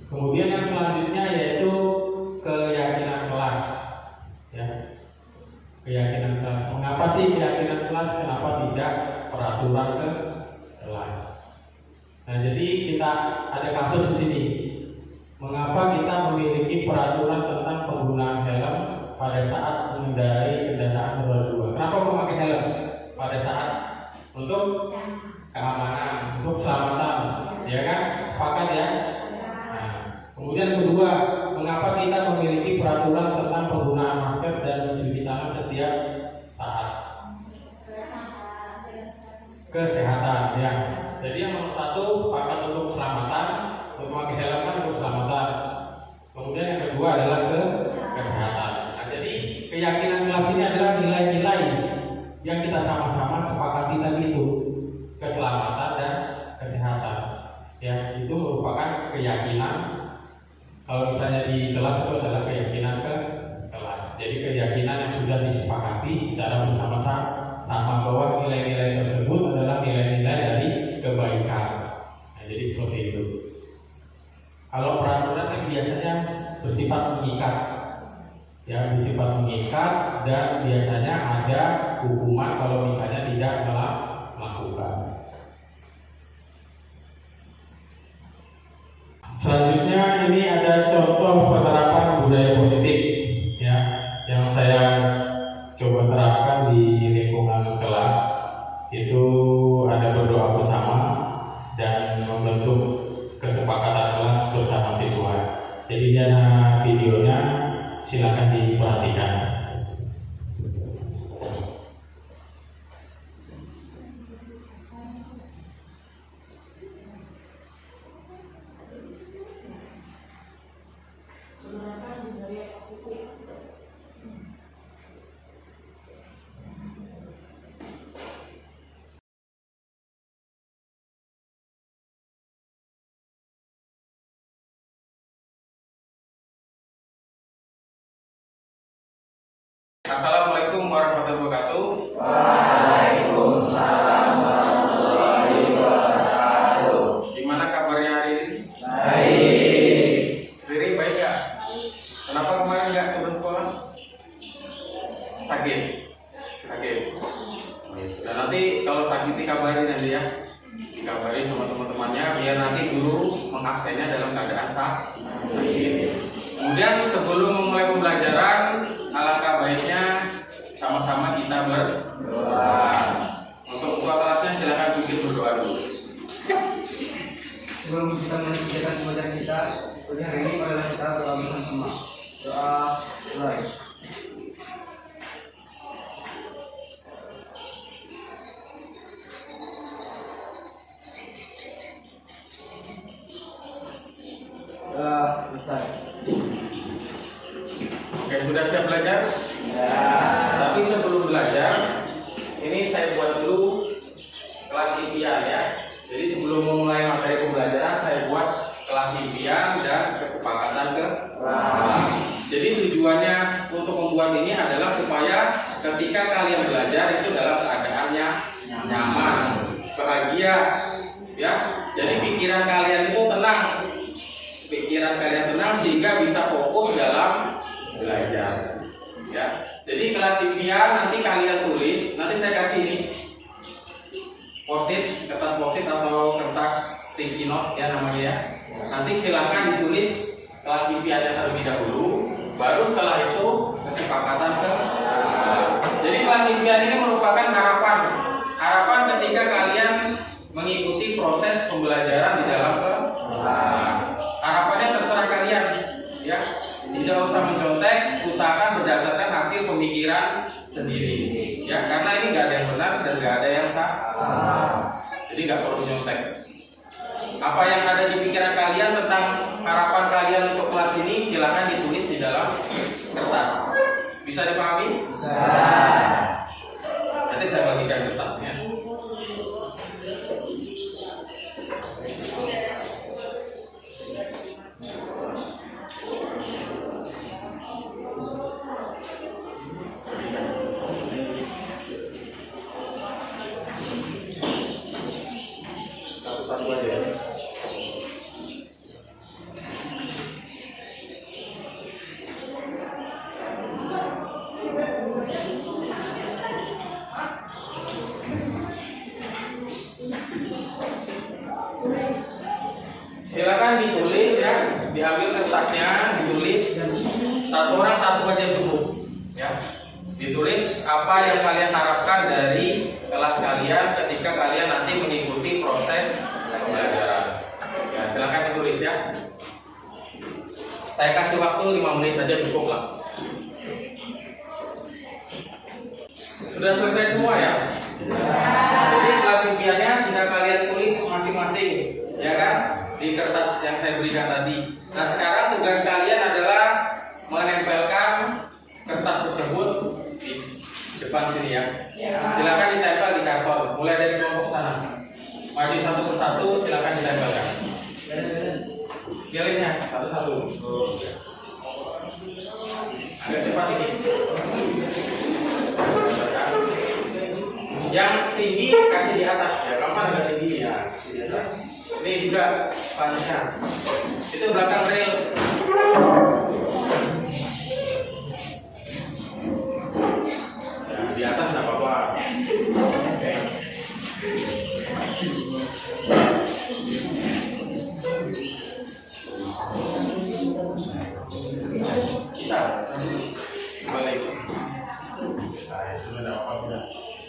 A: Kemudian yang selanjutnya yaitu keyakinan kelas, ya. Keyakinan kelas. Mengapa sih keyakinan kelas? Kenapa tidak peraturan kelas? Nah, jadi kita ada kasus di sini. Mengapa kita memiliki peraturan tentang penggunaan helm pada saat mengendarai kendaraan roda 2? Kenapa memakai helm? pada saat untuk keamanan, untuk keselamatan, ya kan? Sepakat ya? Nah, kemudian yang kedua, mengapa kita memiliki peraturan tentang penggunaan masker dan mencuci tangan setiap saat? Kesehatan, ya. Jadi yang nomor satu sepakat untuk keselamatan, untuk memakai helm kan untuk keselamatan. Kemudian yang kedua adalah kesehatan. Nah, jadi keyakinan kelas ini adalah nilai-nilai yang kita sama-sama sepakati tadi itu, keselamatan dan kesehatan. Ya, itu merupakan keyakinan. Kalau misalnya di kelas itu adalah keyakinan ke kelas. Jadi keyakinan yang sudah disepakati secara bersama-sama bahwa nilai-nilai tersebut adalah nilai-nilai dari kebaikan. Nah, jadi seperti itu. Kalau peraturan yang biasanya bersifat mengikat, ya bersifat mengikat dan biasanya ada hukuman kalau misalnya tidak melakukan. Selanjutnya ini ada contoh penerapan budaya positif, ya, yang saya coba terapkan di lingkungan kelas. Itu ada berdoa bersama dan membentuk kesepakatan kelas bersama siswa. Jadi ini ada videonya, silakan diperhatikan. Assalamualaikum warahmatullahi wabarakatuh.
C: Waalaikumsalam warahmatullahi wabarakatuh.
A: Gimana kabarnya hari ini?
C: Baik.
A: Riri baik ya? Kenapa kemarin nggak turun sekolah? Sakit? Dan nanti kalau sakit dikabarin nanti ya. Dikabarin sama teman-temannya biar nanti guru mengabsennya dalam keadaan sakit. Kemudian sebelum memulai pembelajaran, alangkah baiknya sama-sama kita berdoa. Untuk ketua kelasnya silakan bikin berdoa dulu.
C: Sebelum kita melanjutkan pembelajaran kita, pada hari ini marilah kita berdoa bersama. Doa mulai. Selesai.
A: Oke, sudah siap belajar?
C: Ya.
A: Tapi sebelum belajar, ini saya buat dulu kelas impian ya. Jadi sebelum memulai materi pembelajaran, saya buat kelas impian dan kesepakatan ke kelas. Jadi tujuannya untuk membuat ini adalah supaya ketika kalian belajar itu dalam keadaannya nyaman, bahagia, ya. Jadi pikiran kalian itu tenang. Pikiran kalian tenang sehingga bisa fokus dalam belajar, ya. Jadi kelas impian nanti kalian tulis, nanti saya kasih ini post-it, kertas post-it atau kertas sticky note ya namanya ya. Nanti silakan ditulis kelas impiannya terlebih dahulu, baru setelah itu kesepakatan ke. Jadi kelas impian ini merupakan harapan ketika kalian mengikuti proses pembelajaran di dalam kelas. Harapannya terserah kalian, ya. Tidak usah mencontek, usahakan berdasarkan hasil pemikiran sendiri, ya. Karena ini nggak ada yang benar dan nggak ada yang salah. Jadi nggak perlu nyontek. Apa yang ada di pikiran kalian tentang harapan kalian untuk kelas ini, silakan ditulis di dalam kertas. Bisa dipahami?
C: Bisa.
A: Nanti saya bagikan kertasnya. Satu-satu aja. Silakan ditulis ya, diambil kertasnya, ditulis satu orang satu aja cukup, ya. Ditulis apa yang kalian harapkan dari kelas Sudah selesai semua ya? Jadi kelas impiannya sudah kalian tulis masing-masing, ya kan? Di kertas yang saya berikan tadi. Nah sekarang tugas kalian adalah menempelkan kertas tersebut di depan sini ya. Silakan ditempel di karton. Mulai dari kelompok sana. Maju satu persatu, silakan ditempelkan. Pilihnya satu-satu. Agak cepat ini. Yang tinggi kasih di atas ya. Kapan agak tinggi ya? Ini juga panjangnya. Itu belakang rel. Ya, di atas nggak apa-apa. Bisa. Balik. Saya sudah apa-apa.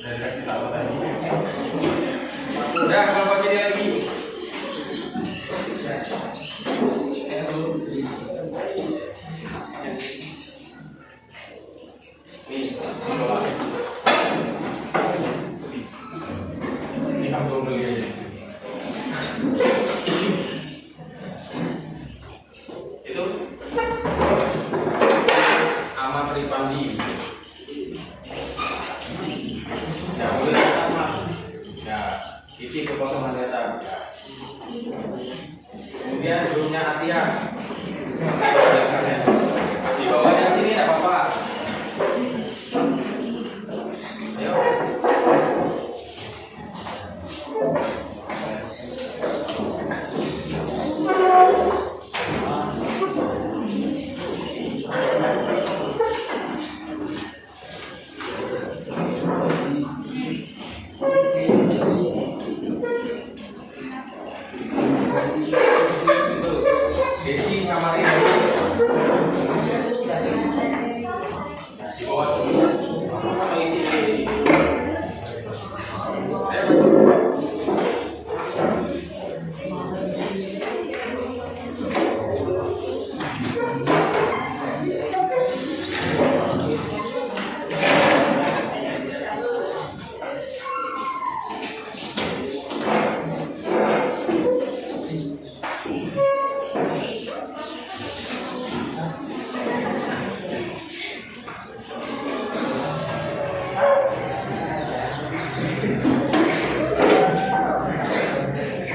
A: Dari kasih tahu tadi. Udah kalau pakai dia lagi. Ini kamu beli aja. Itu Ahmad Ripandi. Ya, boleh atas mah. Ya, isi kekosongan data. Ya. Kemudian gurunya Atia. Di bawahnya sini tidak apa-apa. Ayo. Desi sama Rini. Di bawah sini. Apa isi ini?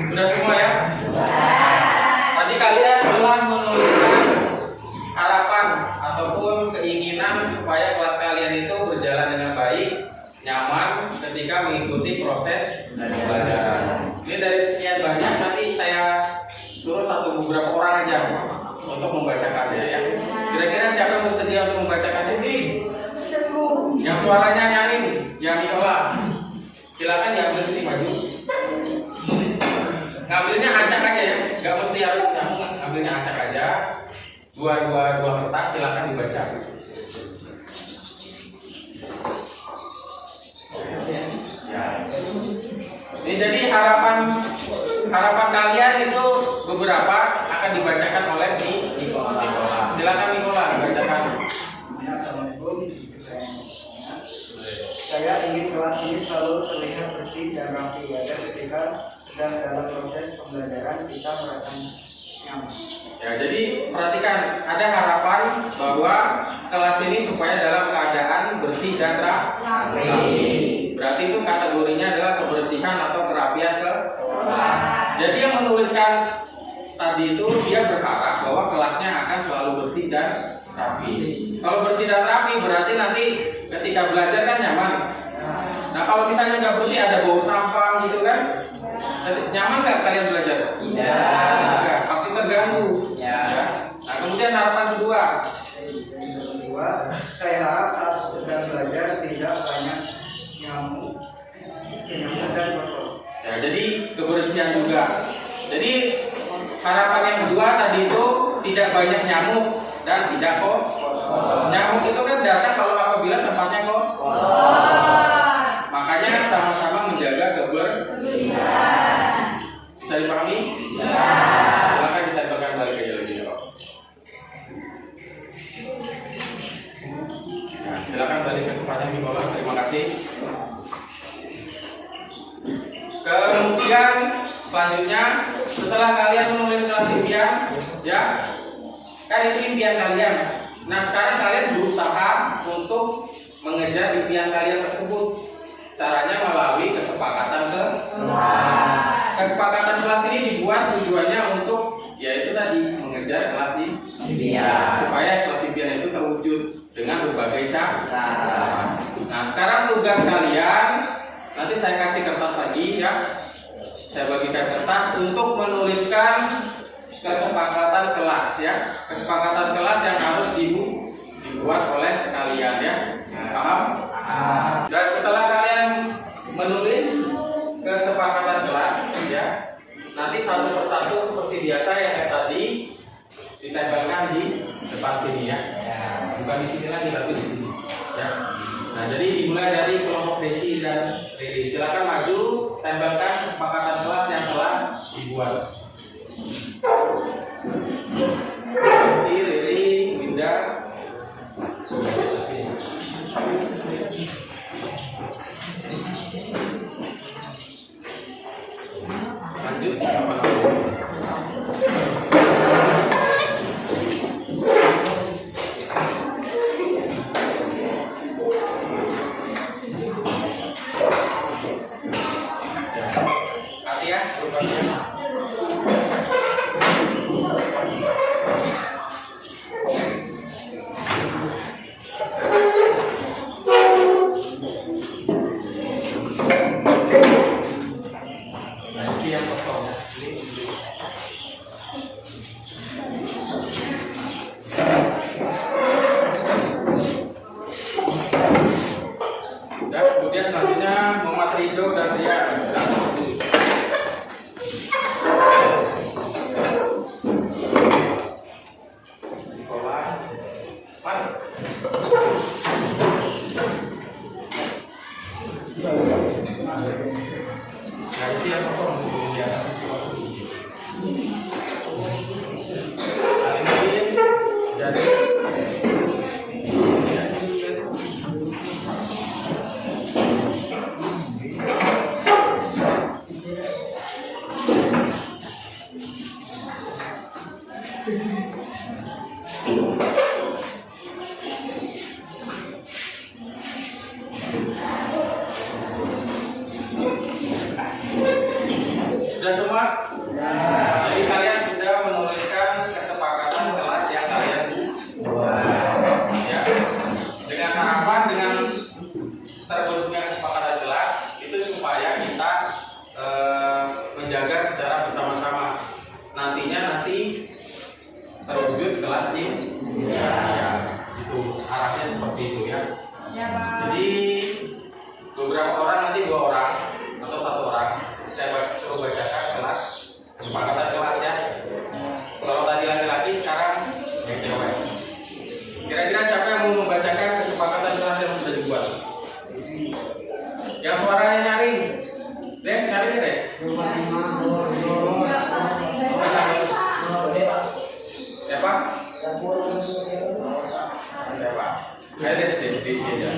A: Sudah semua ya? Tadi kalian telah menuliskan harapan ataupun keinginan supaya kelas kalian itu berjalan dengan baik, nyaman ketika mengikuti proses pembelajaran. Ini dari sekian banyak, nanti saya suruh beberapa orang aja untuk membacakannya ya. Kira-kira siapa yang bersedia untuk membacakan ini? Yang suaranya nyaring, yang diolah. Silakan diambil sini maju. Ngambilnya acak aja ya, nggak mesti harus nyambung, ngambilnya acak aja. Dua kertas, silakan dibaca. Ya. Ini jadi harapan kalian itu beberapa akan dibacakan oleh Nikola. Silakan Nikola dibacakan.
C: Assalamualaikum. Saya ingin kelas ini selalu terlihat bersih dan rapi agar ketika sedang dalam proses pembelajaran kita merasa nyaman.
A: Ya, jadi perhatikan, ada harapan bahwa kelas ini supaya dalam keadaan bersih dan rapi. Berarti itu kategorinya adalah kebersihan atau kerapian ke kelas. Jadi yang menuliskan tadi itu dia berharap bahwa kelasnya akan selalu bersih dan rapi. Kalau bersih dan rapi berarti nanti ketika belajar kan nyaman. Nah kalau misalnya nggak bersih, ada bau sampah gitu kan, nyaman nggak kalian belajar? Ya. Pasti terganggu. Ya. Nah kemudian harapan kedua.
C: Saya harap saat sedang belajar tidak banyak nyamuk dan kotor.
A: Ya, jadi kebersihan juga. Jadi harapan yang kedua tadi itu tidak banyak nyamuk dan tidak kotor. Nyamuk itu kan datang kalau apabila tempatnya kotor. Makanya kan sama-sama menjaga kebersihan. Bisa dipahami? Bisa. Silakan ditempelkan balik aja lagi ya Pak. Nah, silakan balik ke tempatnya Nikola. Terima kasih. Selanjutnya, setelah kalian menulis kelas impian, ya, kan itu impian kalian. Nah, sekarang kalian berusaha untuk mengejar impian kalian tersebut. Caranya melalui kesepakatan kelas. Kesepakatan kelas ini dibuat tujuannya untuk, yaitu tadi mengejar kelas impian, supaya kelas impian itu terwujud dengan berbagai cara. Nah, sekarang tugas kalian, nanti saya kasih kertas lagi ya. Saya bagikan kertas untuk menuliskan kesepakatan kelas ya. Kesepakatan kelas yang harus dibuat oleh kalian ya. Paham? Dan setelah kalian menulis kesepakatan kelas ya, nanti satu persatu seperti biasa ya kayak tadi ditempelkan di depan sini ya. Bukan di sini lagi tapi di sini ya. Nah, jadi dimulai dari kelompok Desi dan Riri. Silakan maju, tempelkan kesepakatan kelas yang telah dibuat. Desi, Riri, Winda, sudah selesai. Lanjut. Kasih ya, rupanya. Kasih yang kosong. Dan kemudian selanjutnya Muhammad Ridho dan Ria. Kasih yang kosong. Jadi sudah semua? Jadi kalian sudah menuliskan kesepakatan kelas yang kalian buat. Ya. Dengan harapan dengan terbentuknya kesepakatan kelas itu supaya kita menjaga secara bersama-sama. Nanti terwujud kelas ini. Ya, itu arahnya seperti itu ya. Jadi beberapa orang nanti 2 orang atau 1 orang saya suruh bacakan kelas kesepakatan kelas ya. Kalau tadi laki-laki, sekarang yang cewek. Kira-kira siapa yang mau membacakan kesepakatan kelas yang sudah dibuat? Yang suaranya nyaring, Des, nyaring ya Des? Siapa? Siapa? Ayo Des aja.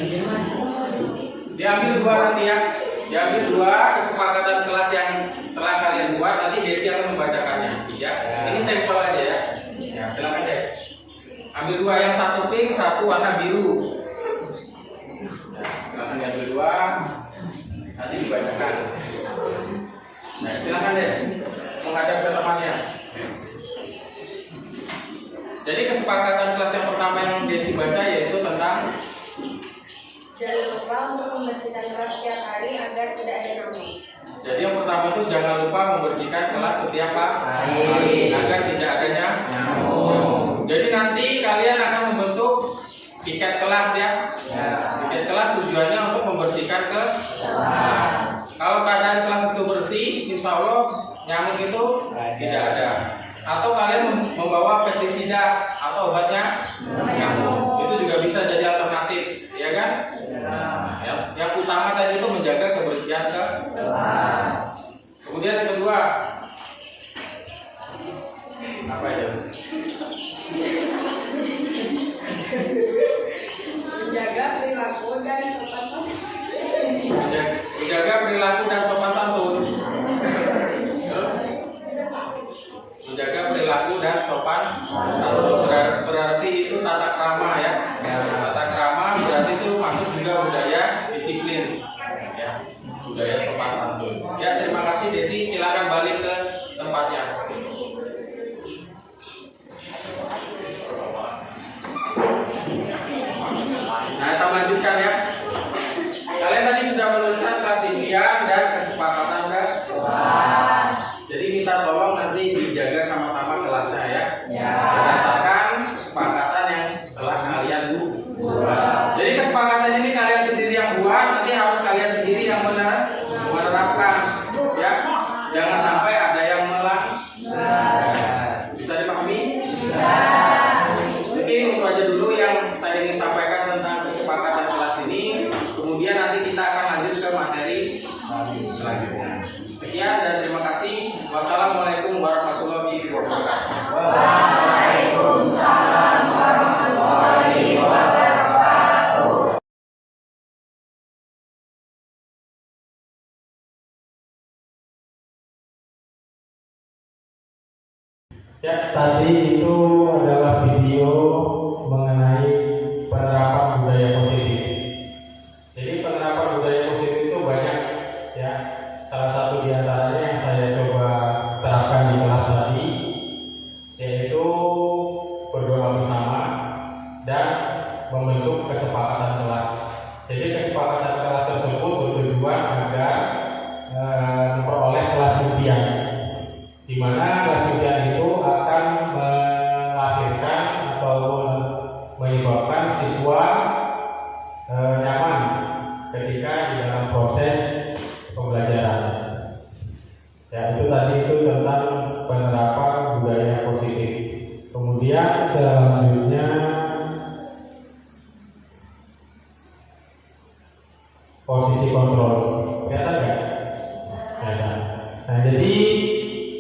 A: Diambil 2 nanti ya. Diambil 2 kesepakatan kelas yang telah kalian buat, nanti Desi akan membacakannya. Ya. Ini sampel aja ya. Ya, silakan Des. Ambil 2, yang 1 pink, 1 warna biru. Ya, silakan diambil 2, nanti dibacakan. Nah, silakan Des menghadap ke temannya. Jadi kesepakatan kelas yang pertama yang Desi baca yaitu tentang
B: Jangan lupa untuk membersihkan kelas setiap hari agar tidak ada nyamuk.
A: Jadi yang pertama itu jangan lupa membersihkan kelas setiap hari agar tidak adanya nyamuk. Jadi nanti kalian akan membentuk piket kelas ya. Piket kelas tujuannya untuk membersihkan kelas. Kalau keadaan kelas itu bersih, insya Allah nyamuk itu tidak ada. Atau kalian membawa pestisida atau obatnya nyamuk, itu juga bisa jadi alternatif, ya kan? Nah, yang utama tadi itu menjaga kebersihan kelas. Kemudian yang kedua, apa ya?
B: Menjaga perilaku dan sopan santun.
A: Menjaga perilaku dan sopan santun. Terus ya, sopan santun berarti itu tata krama ya. Tata krama berarti itu masuk juga budaya disiplin ya, budaya sopan santun. Ya, terima kasih Desi, silakan balik ke tempatnya. Nah, kita lanjutkan ya. Kalian tadi sudah menuliskan kelas impian dan kesepakatan kan? Jadi minta tolong nanti dijaga sama-sama kelasnya ya. Berdasarkan kesepakatan yang telah kalian buat. Jadi kesepakatan ini kalian sendiri yang buat, nanti harus kalian sendiri yang menerapkan ya. Jangan sampai ada yang melanggar. Bisa dipahami? Jadi itu aja dulu yang saya ingin sampaikan tentang kesepakatan kelas ini. Kemudian nanti kita akan lanjut ke materi selanjutnya. Sekian dan terima kasih. Wassalamualaikum warahmatullahi wabarakatuh.
B: Waalaikumsalam warahmatullahi wabarakatuh.
A: Ya, tadi itu adalah video mengenai penerapan budaya positif. Jadi penerapan budaya positif itu banyak ya. Salah satu di antaranya yang saya coba terapkan di kelas tadi yaitu berdoa bersama dan membentuk kesepakatan kelas. Jadi kesepakatan kelas tersebut bertujuan agar memperoleh kelas impian, di mana kelas impian itu akan melahirkan atau menyebabkan siswa nyaman ketika di dalam proses pembelajaran. Ya, itu tadi itu tentang penerapan budaya positif. Kemudian selanjutnya posisi kontrol. Kelihatan nggak? Kelihatan. Nah, jadi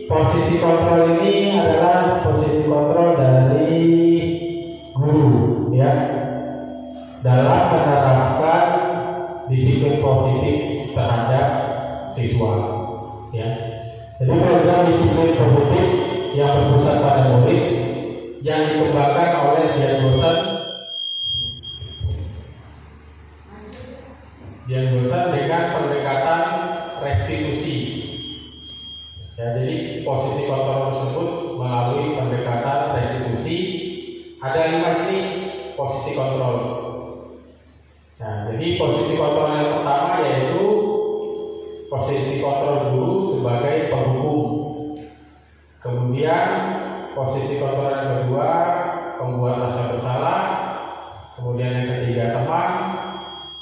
A: posisi kontrol ini adalah posisi kontrol dari guru ya, dalam menerapkan disiplin positif terhadap siswa ya. Jadi program disiplin positif yang berpusat pada murid yang dikembangkan oleh pihak dosen dengan pendekatan restitusi ya. Jadi posisi kontrol tersebut melalui pendekatan restitusi. Ada 5 jenis posisi kontrol. Nah, jadi posisi kontrol yang pertama yaitu posisi kontrol guru sebagai penghukum. Kemudian posisi kontrol yang kedua pembuat rasa bersalah. Kemudian yang ketiga teman.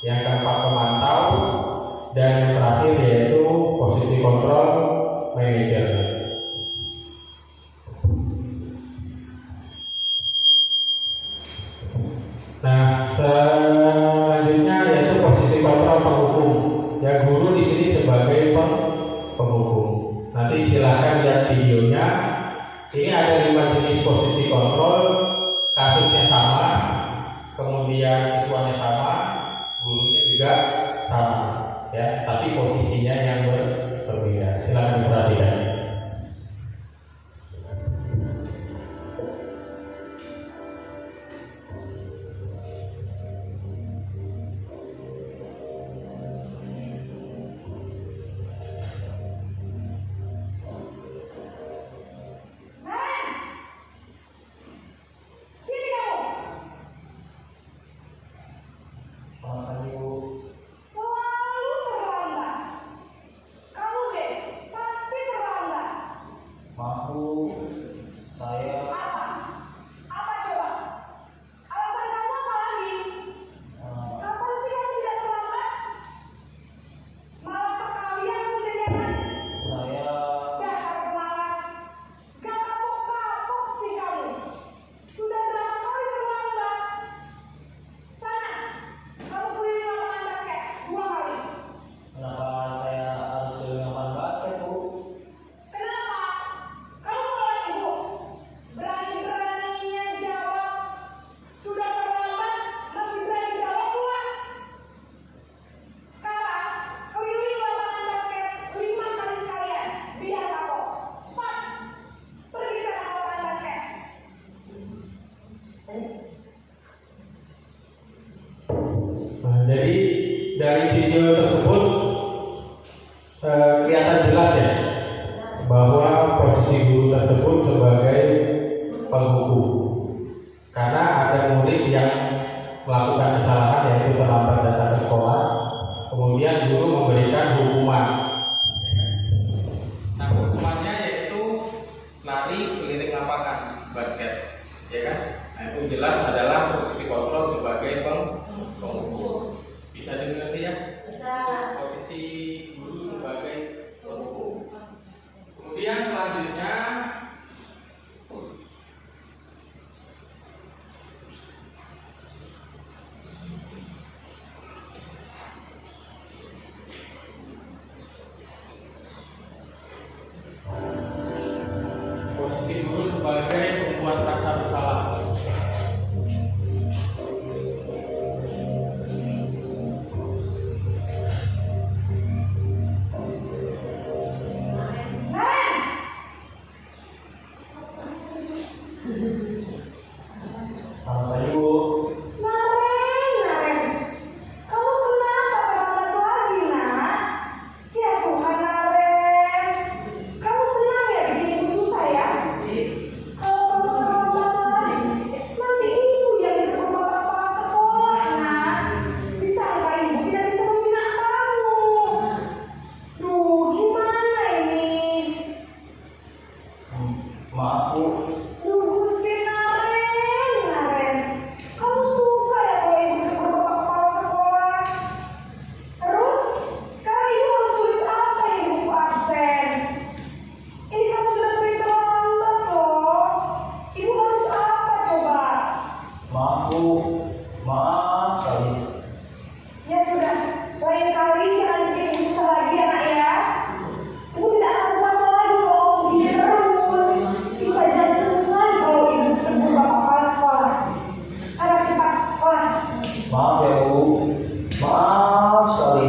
A: Yang keempat pemantau. Dan yang terakhir yaitu posisi kontrol manajer. Nah, selanjutnya yaitu posisi kontrol penghukum. Ya, guru di sini sebagai penghukum. Nanti silahkan lihat videonya. Ini ada 5 jenis posisi kontrol. Kasusnya sama, kemudian siswanya sama, gurunya juga sama. Ya, tapi posisinya yang berbeda. Silahkan diperhatikan. memberikan hukuman. Nah, hukumannya yaitu lari keliling lapangan basket, ya kan? Nah, itu jelas adalah posisi kontrol sebagai penghukum. Bisa dimengerti ya?
B: Bisa.
A: Posisi guru sebagai penghukum. Kemudian selanjutnya posisi guru sebagai pembuat rasa bersalah. Selamat pagi, Bu.
D: Naren, kamu kenapa terlambat lagi, nak? Ya Tuhan, Naren, kamu senang ya bikin ibu susah ya? Kalau kamu terlambat lagi, nanti ibu yang ditegur bapak kepala sekolah, nak. Disangka ibu tidak bisa membina kamu. Duh, gimana ini?
C: Maaf Bu,
D: Duh, Gusti Naren, kamu suka ya kalau ibu ditegur bapak kepala sekolah? Terus, sekarang ibu harus tulis apa yang ibu absen? Ini kamu sudah sering terlambat loh. Ibu harus apa coba?
C: maaf Bu, maaf sekali.
D: Ya sudah, lain kali jangan bikin ibu susah lagi ya nak ya. Ibu tidak akan terlambat lagi kalau begini terus. Bisa jantungan kalau ibu ditegur bapak kepala sekolah. Ayo cepat sekolah.
C: Maaf ya Bu, maaf sekali.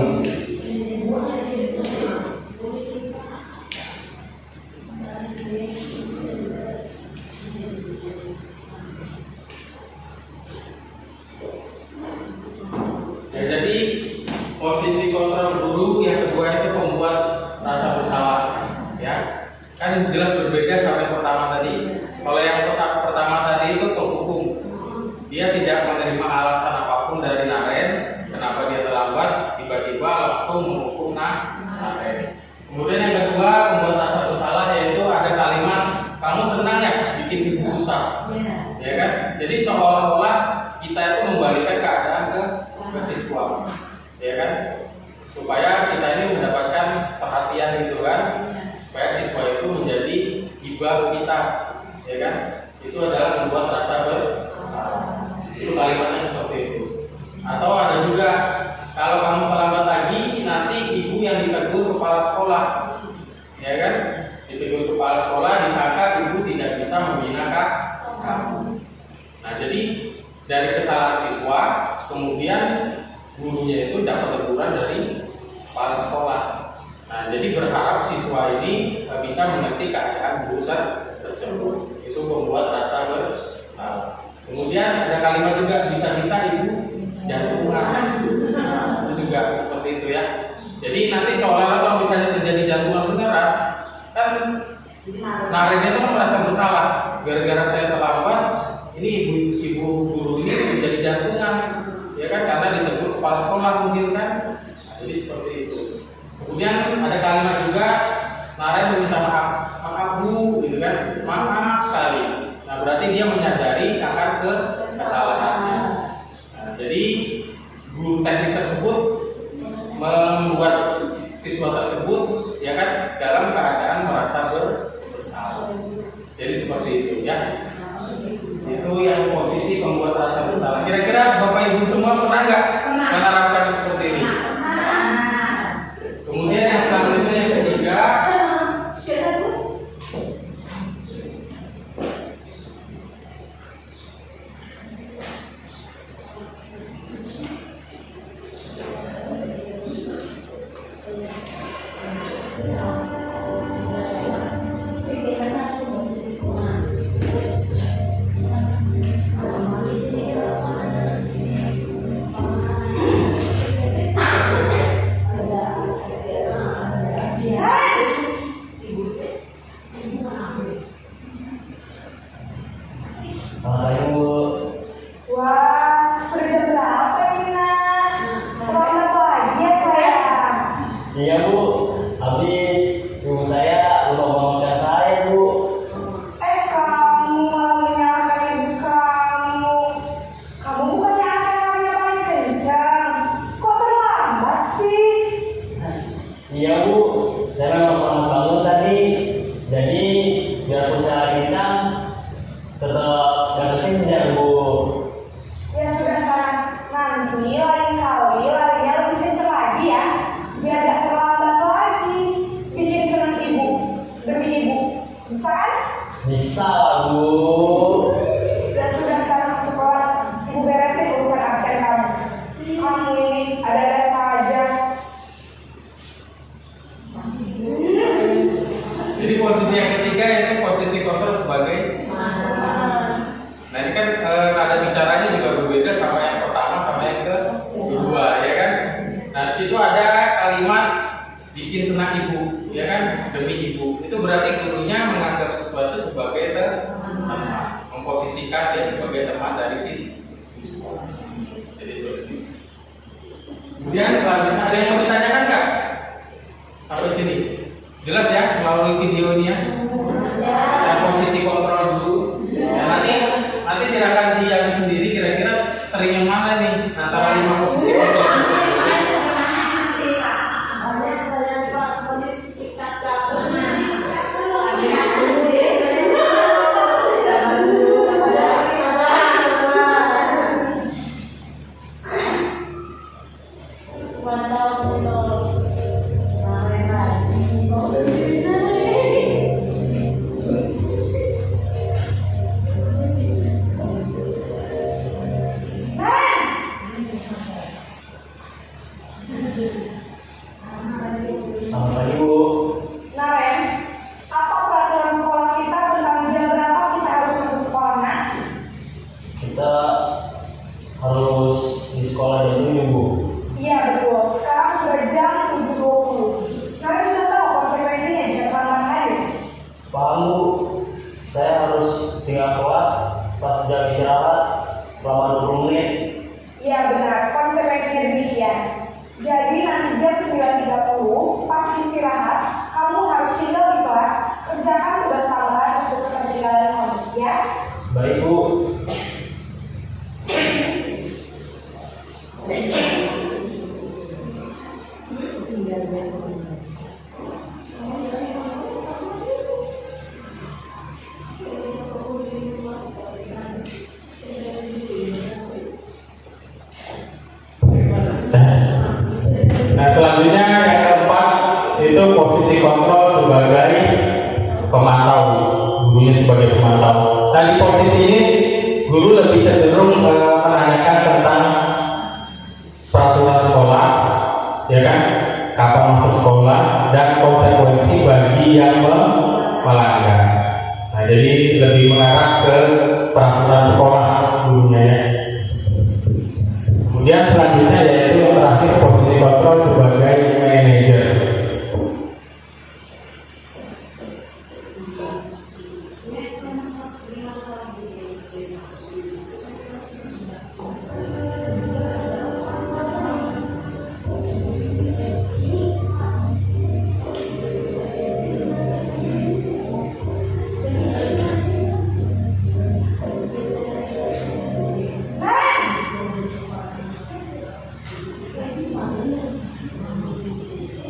A: Ya, jadi posisi kontrol guru yang kedua itu membuat rasa bersalah, ya. Kan jelas berbeda sama yang pertama tadi. Kalau yang pertama tadi itu penghukum, dia tidak menerima alasan apapun dari Naren kenapa dia terlambat, tiba-tiba langsung menghukum Naren. Kemudian yang kedua membuat rasa bersalah, yaitu ada kalimat kamu senang ya bikin ibu susah, ya kan? Jadi seolah-olah kita itu membalikan keadaan ke siswa, ya kan? Supaya kita ini mendapatkan perhatian gitu kan, supaya siswa itu menjadi hibah kita, ya kan? Itu adalah membuat rasa bersalah. Itu kalimatnya seperti itu. Atau ada juga kalau kamu terlambat lagi, nanti ibu yang ditegur kepala sekolah, ya kan? Ditegur kepala sekolah, disangka ibu tidak bisa membina kamu. Nah, jadi dari kesalahan siswa, kemudian gurunya itu dapat teguran dari kepala sekolah. Nah, jadi berharap siswa ini bisa mengerti keadaan guru tersebut. Itu membuat rasa bersalah. Kemudian ada kalimat juga bisa-bisa ibu jantungan. Nah, itu juga seperti itu ya. Jadi nanti seolah-olah kalau misalnya terjadi jantungan beneran, kan Naren itu kan merasa bersalah. Gara-gara saya terlambat, ini ibu guru ini menjadi jantungan, ya kan? Karena ditegur kepala sekolah mungkin kan. Nah, jadi seperti itu. Kemudian ada kalimat juga Naren meminta maaf Bu, gitu kan? Maaf sekali. Nah, berarti dia menyadari akan kesalahannya. Nah, jadi guru teknik tersebut membuat siswa tersebut, ya kan, dalam keadaan merasa bersalah. Jadi seperti itu ya. Itu yang posisi pembuat rasa bersalah. Kira-kira Bapak Ibu semua pernah nggak menerapkan seperti ini? Kemudian yang selanjutnya yang ketiga,
C: Selamat pagi Bu.
D: Wah, sudah jam berapa ini nak? Selamat pagi ya sayang.
E: Iya Bu, habis ibu saya lupa memaafkan saya Bu.
D: Kamu malah menyalahkan ibu kamu. Kamu bukannya akan paling kencang. Kok terlambat sih?
E: Iya Bu, saya memang pernah bangun tadi. Jadi biarpun saya kencang, tetap gak kencang Bu.
D: Ya sudah sana, nanti lain kali larinya lebih kencang lagi ya. Biar gak terlambat lagi. Bikin senang ibu demi ibu. Bisa kan?
E: Bisa lah Bu.
D: Dan sudah sekarang ke sekolah, ibu beresin urusan absen kamu. Kamu ini ada-ada saja.
A: Jadi posisi yang ketiga itu posisi kontrol sebagai. Nah ini kan nada bicaranya juga berbeda sama yang pertama sama yang kedua, ya kan? Nah di situ ada kalimat bikin senang ibu, ya kan? Demi ibu. Itu berarti gurunya menganggap sesuatu sebagai teman, memposisikan dia sebagai teman dari siswa. Jadi seperti itu. Kemudian selanjutnya ada yang mau ditanyakan nggak? Sampai sini jelas ya melalui video ini ya. Dan posisi kontrol dulu. Ya, nanti silakan diam sendiri kira-kira sering yang mana nih antara 5 posisi kontrol.
E: Selamat pagi Bu.
D: Nah Ren, apa peraturan sekolah kita tentang jam berapa kita harus masuk sekolah? Nah,
E: Kita harus di sekolah jam 7 Bu.
D: iya betul. Sekarang sudah jam 7.20. Kalian sudah tahu konsekuensinya jika terlambat hari?
E: Paham Bu, saya harus tinggal kelas pas jam istirahat selama 20 menit.
D: Iya benar, konsekuensinya demikian. Jadi nanti jam 9.30 pas istirahat, kamu harus tinggal di kelas, kerjakan tugas tambahan untuk ketertinggalan kamu, ya?
E: Baik Bu.
A: Nah selanjutnya yang keempat itu posisi kontrol sebagai pemantau, gurunya sebagai pemantau. Nah di posisi ini guru lebih cenderung menanyakan tentang peraturan sekolah, ya kan, kapan masuk sekolah dan konsekuensi bagi yang melanggar. Nah jadi lebih mengarah ke peraturan sekolah gurunya ya. Kemudian selanjutnya yaitu yang terakhir posisi kontrol sebagai manajer.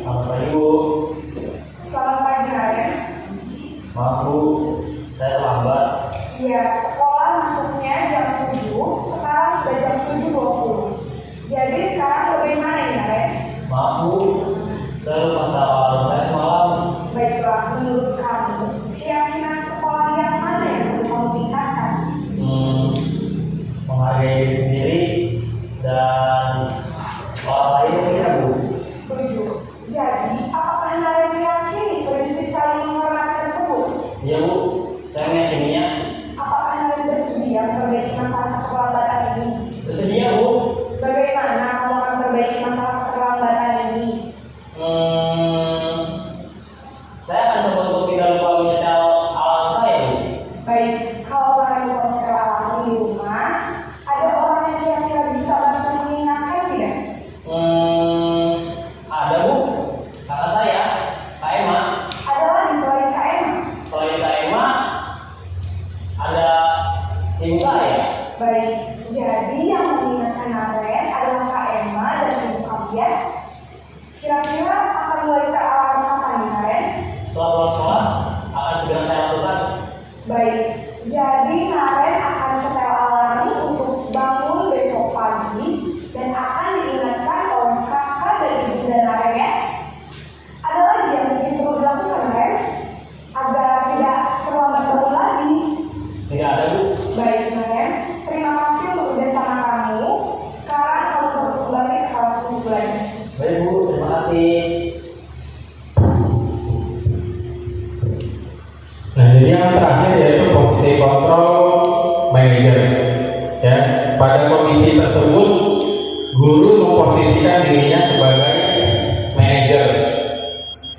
E: Selamat pagi Bu.
D: Selamat pagi Ren.
E: Maaf Bu, saya terlambat.
D: Iya, sekolah masuknya jam 7, sekarang sudah jam 7.20. Jadi sekarang bagaimana ini Ren?
E: Maaf Bu, saya lupa tawaran saya semalam.
D: Baiklah, menurut kamu, keyakinan sekolah yang mana yang perlu kamu tingkatkan?
E: Menghargai diri sendiri dan orang lain tidak Bu.
D: Setuju. Jadi, apakah kalian meyakini prinsip saling menghormati tersebut?
E: Iya Bu, saya meyakininya.
D: Apakah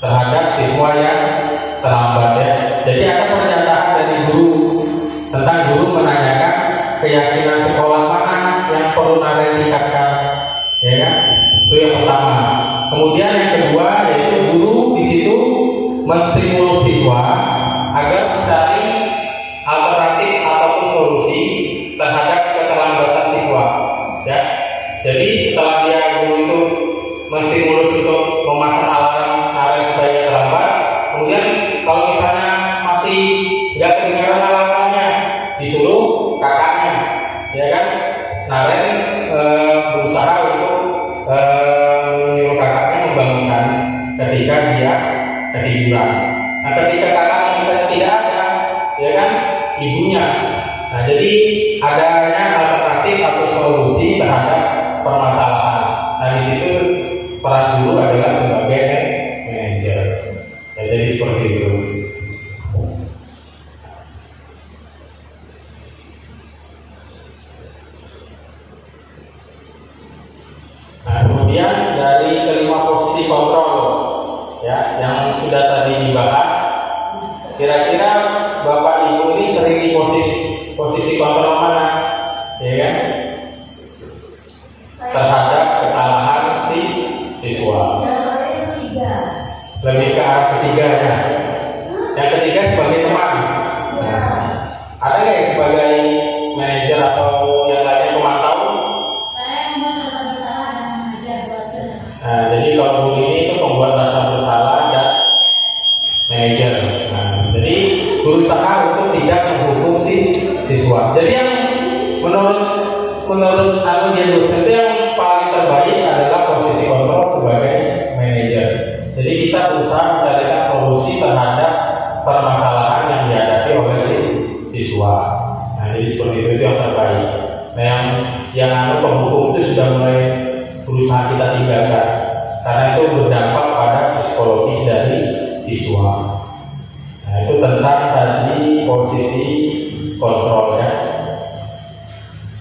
A: terhadap siswa yang terlambat ya. Jadi ada pernyataan dari guru tentang guru menanyakan keyakinan sekolah mana yang perlu Naren tingkatkan, ya kan? Itu yang pertama. Kemudian yang kedua yaitu guru di situ menstimulus siswa agar mencari alternatif ataupun solusi terhadap keterlambatan siswa. Ya, jadi setelah dia guru itu menstimulus untuk memasang alarm supaya terlambat, kemudian kalau misalnya masih nggak kedengaran alarmnya, disuruh kakaknya, ya kan? Naren berusaha untuk menyuruh kakaknya membangunkan ketika dia ketiduran. Nah, ketika kakaknya misalnya tidak ada, ya kan, ibunya. Nah, jadi adanya alternatif atau solusi terhadap permasalahan. Nah, di situ peran guru adalah sebagai manajer. Ya, jadi seperti itu. Nah, kemudian dari kelima posisi kontrol, ya, yang sudah tadi dibahas, kira-kira Bapak Ibu ini sering di posisi kontrol mana, ya kan? Terhadap kesalahan siswa. Lebih ke arah ketiga ya. Yang ketiga sebagai teman. Nah, ada nggak yang sebagai manajer atau yang lainnya pemantau? Nah, jadi kalau guru ini itu pembuat rasa bersalah dan manajer. Nah, jadi berusaha untuk tidak menghukum siswa. Jadi yang menurut dia dosen itu yang paling terbaik adalah posisi kontrol sebagai manajer. Jadi kita berusaha mencarikan solusi terhadap permasalahan yang dihadapi oleh siswa. Nah, jadi seperti itu yang terbaik. Nah, yang penghukum itu sudah mulai berusaha kita tinggalkan karena itu berdampak pada psikologis dari siswa. Nah, itu tentang tadi posisi kontrol ya.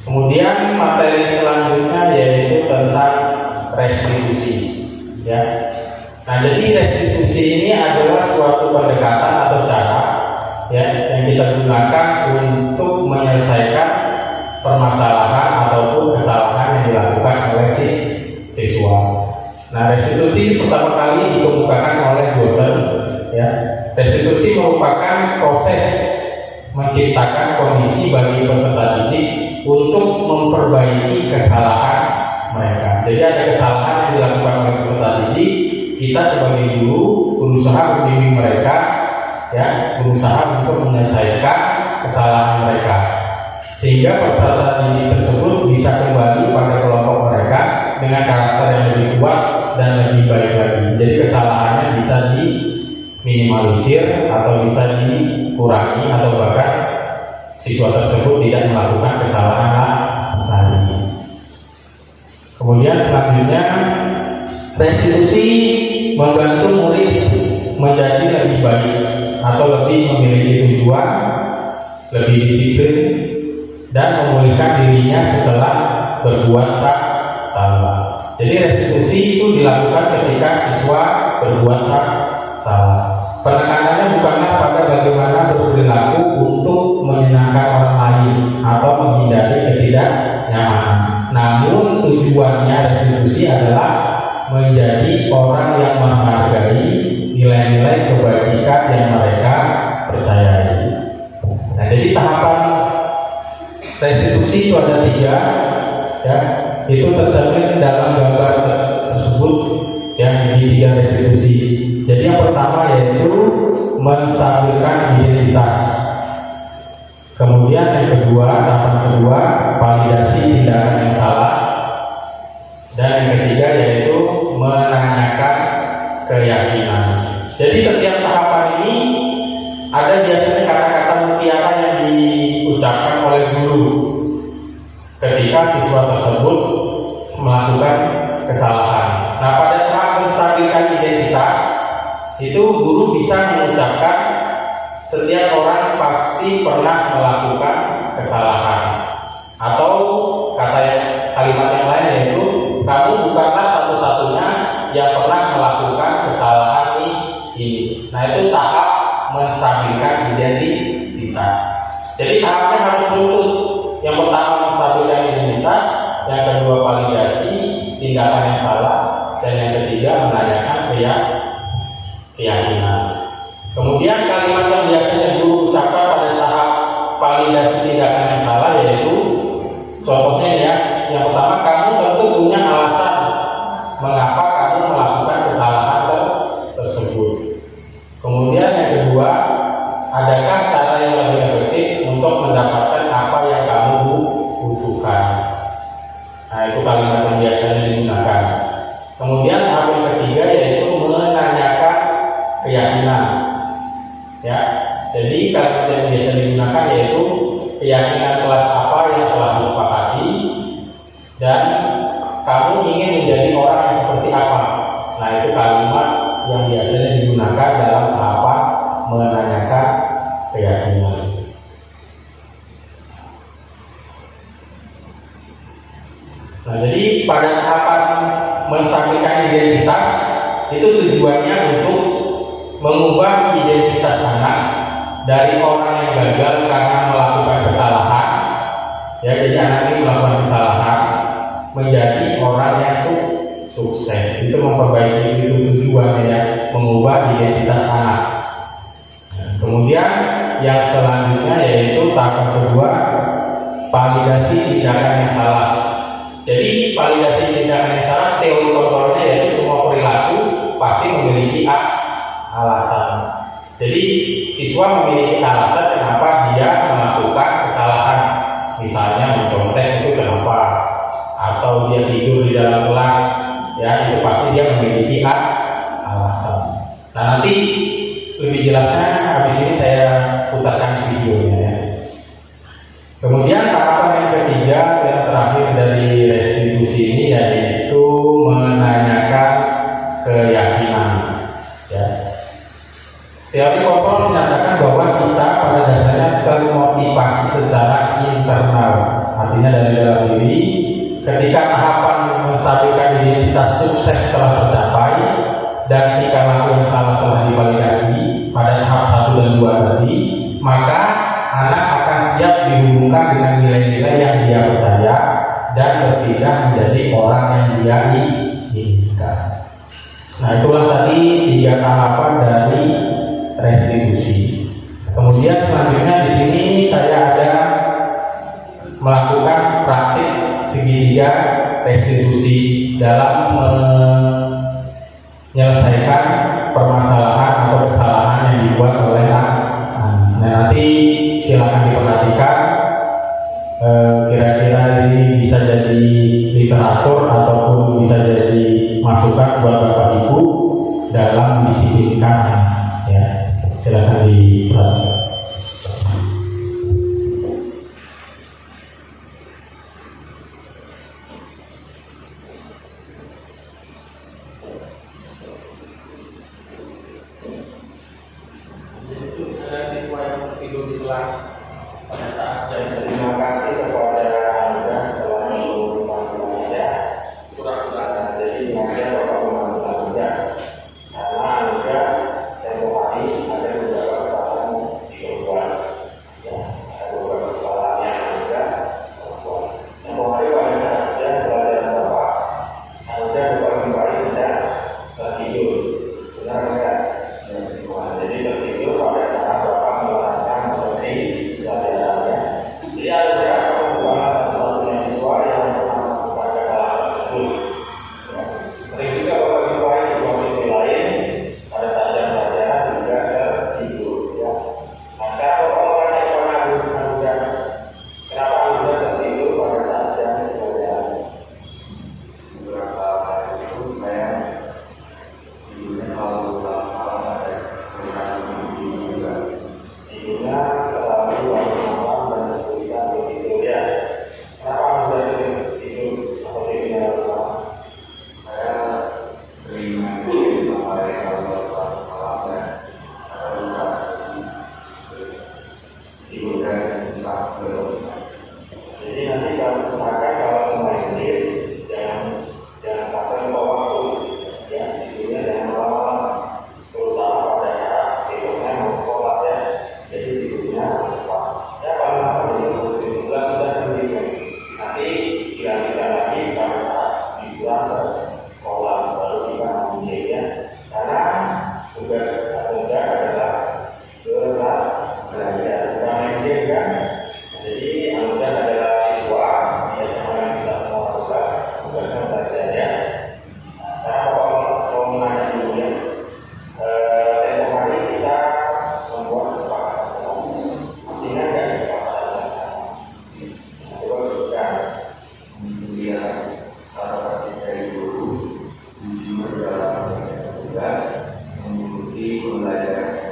A: Kemudian materi selanjutnya yaitu tentang restitusi ya. Nah, jadi restitusi ini adalah suatu pendekatan atau cara ya yang kita gunakan untuk menyelesaikan permasalahan ataupun kesalahan yang dilakukan oleh siswa. Nah, restitusi pertama kali dikemukakan oleh dosen ya. Restitusi merupakan proses menciptakan kondisi bagi peserta didik untuk memperbaiki kesalahan mereka. Jadi ada kesalahan yang dilakukan oleh peserta didik, kita sebagai guru berusaha membimbing mereka ya, berusaha untuk menyelesaikan kesalahan mereka sehingga peserta didik tersebut bisa kembali pada kelompok mereka dengan karakter yang lebih kuat dan lebih baik lagi. Jadi kesalahannya bisa diminimalisir atau bisa dikurangi atau bahkan siswa tersebut tidak melakukan kesalahan lagi. Kemudian selanjutnya restitusi membantu murid menjadi lebih baik atau lebih memiliki tujuan, lebih disiplin dan memulihkan dirinya setelah berbuat salah. Jadi restitusi itu dilakukan ketika siswa berbuat salah. Penekanannya bukanlah pada bagaimana berperilaku untuk menyenangkan orang lain atau menghindari ketidaknyamanan. Namun tujuannya restitusi adalah menjadi orang yang menghargai nilai-nilai kebajikan yang mereka percayai. Nah, jadi tahapan restitusi itu ada 3 ya. Itu tercermin dalam gambar tersebut ya, segitiga restitusi. Jadi yang pertama yaitu menstabilkan identitas. Kemudian yang kedua, tahapan kedua, validasi tindakan yang salah. Dan yang ketiga yaitu menanyakan keyakinan. Jadi setiap tahapan ini ada biasanya kata-kata mutiara yang diucapkan oleh guru ketika siswa tersebut melakukan kesalahan. Nah, pada tahap menstabilkan identitas itu guru bisa mengucapkan setiap orang pasti pernah melakukan kesalahan, atau kalimat yang lain yaitu kamu bukanlah satu-satunya yang pernah melakukan kesalahan keyakinan. Kemudian kalimat yang biasanya guru ucapkan pada saat validasi tindakan yang salah yaitu contohnya ya, yang pertama, kamu tentu punya alasan mengapa kamu melakukan kesalahan tersebut. Kemudian yang kedua, adakah cara yang lebih efektif untuk mendapatkan apa yang kamu butuhkan? Nah, itu kalimat yang biasanya digunakan. Kemudian hal yang ketiga yaitu menanyakan keyakinan. Ya, jadi kalimat yang biasa digunakan yaitu keyakinan kelas apa yang telah disepakati dan kamu ingin menjadi orang yang seperti apa. Nah, itu kalimat yang biasanya digunakan dalam tahapan menanyakan keyakinan. Nah, jadi pada tahapan menstabilkan identitas itu tujuannya untuk mengubah identitas anak dari orang yang gagal karena melakukan kesalahan, ya, jadi anak ini melakukan kesalahan menjadi orang yang sukses. Itu memperbaiki, itu tujuannya ya, mengubah identitas anak. Nah, kemudian yang selanjutnya yaitu tahapan kedua, validasi tindakan yang salah. Jadi validasi tindakan yang salah, teori kontrolnya yaitu semua perilaku pasti memiliki alasan. Jadi siswa memiliki alasan kenapa dia melakukan kesalahan. Misalnya mencontek itu kenapa, atau dia tidur di dalam kelas, ya, itu pasti dia memiliki alasan. Nah, nanti lebih jelasnya habis ini saya putarkan videonya ya. Kemudian tahapan yang ketiga yang terakhir dari restitusi ini yaitu menanyakan keyakinan. Ya. Teori kontrol menyatakan bahwa kita pada dasarnya termotivasi secara internal, artinya dari dalam diri. Ketika tahapan menstabilkan identitas sukses telah tercapai dan tingkah laku yang salah telah divalidasi pada tahap 1 dan 2 tadi, maka anak akan siap dihubungkan dengan nilai-nilai yang dia percaya dan berpindah menjadi orang yang dia inginkan. Nah, itulah tadi 3 tahapan dari restitusi. Kemudian selanjutnya di sini saya ada melakukan praktik segitiga restitusi dalam menyelesaikan permasalahan atau kesalahan yang dibuat oleh anak. Nah, nanti silakan diperhatikan, kira-kira ini bisa jadi literatur ataupun bisa jadi masukan buat Bapak Ibu dalam mendisiplinkan, ya. Silakan diperhatikan.
F: pembelajaran.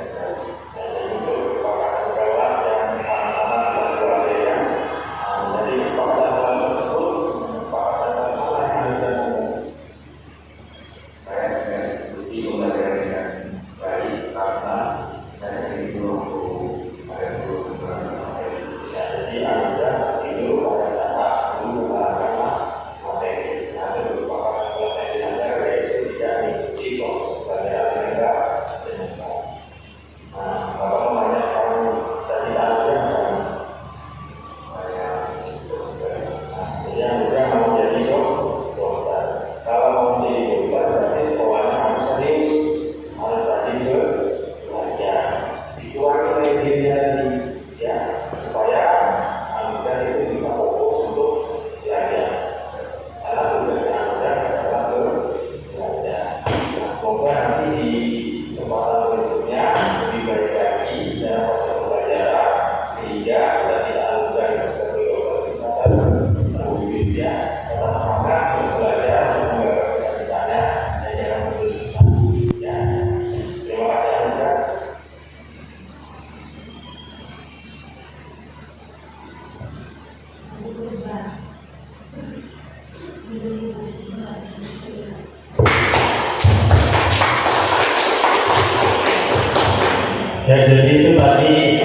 A: Ya, jadi itu tadi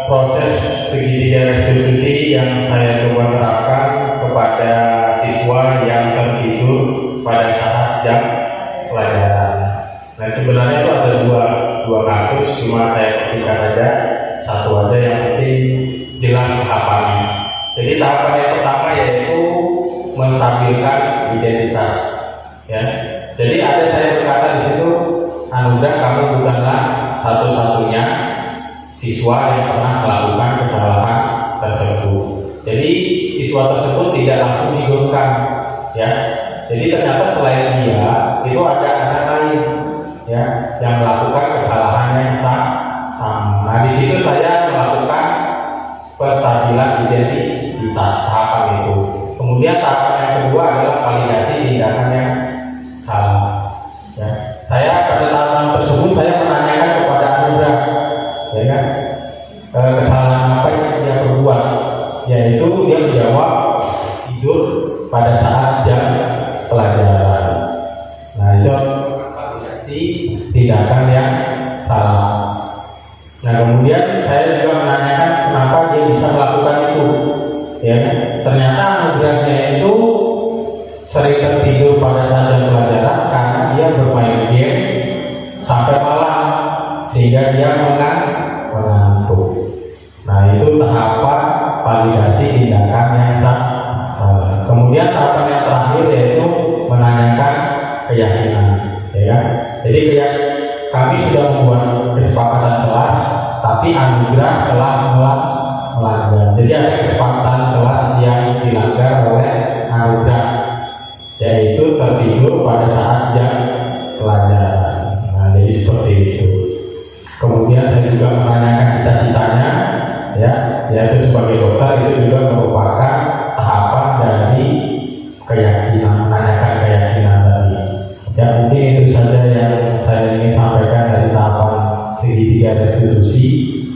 A: proses segitiga restitusi yang saya coba terapkan kepada siswa yang tertidur pada saat jam pelajaran. Nah, sebenarnya itu ada dua kasus, cuma saya persingkat aja, satu aja yang penting jelas tahapannya. Jadi tahapan yang pertama yaitu menstabilkan identitas. Ya, jadi ada saya berkata di situ, Anugrah, kamu bukanlah satu-satunya siswa yang pernah melakukan kesalahan tersebut. Jadi siswa tersebut tidak langsung digolkan, ya. Jadi ternyata selain dia itu ada anak lain, ya, yang melakukan kesalahan yang sama. Nah, di situ saya melakukan penstabilan identitas tahapan itu. Kemudian tahapan yang kedua adalah validasi tindakan yang salah. Ya. Saya pada tahapan tersebut saya menanyakan kepada Anugrah, ya kan, kesalahan apa yang dia perbuat, yaitu dia menjawab tidur pada saat jam pelajaran. Nah, itu validasi tindakan yang salah. Nah, kemudian saya juga menanyakan kenapa dia bisa melakukan itu, ya. Ternyata Anugrahnya itu sering tertidur pada saat jam pelajaran karena dia bermain game sampai malam sehingga dia mengantuk. Nah, itu tahapan validasi tindakan yang salah. Kemudian tahapan yang terakhir yaitu menanyakan keyakinan, ya kan? Jadi kami sudah membuat kesepakatan kelas, tapi Anugrah telah melanggar. Jadi ada kesepakatan kelas yang dilanggar oleh Anugrah, yaitu tertidur pada saat jam pelajaran. Nah, jadi seperti itu. Kemudian saya juga menanyakan cita-citanya, ya, yaitu sebagai dokter. Itu juga merupakan tahapan dari keyakinan, menanyakan keyakinan tadi. Ya, mungkin itu saja yang saya ingin sampaikan dari tahapan segitiga restitusi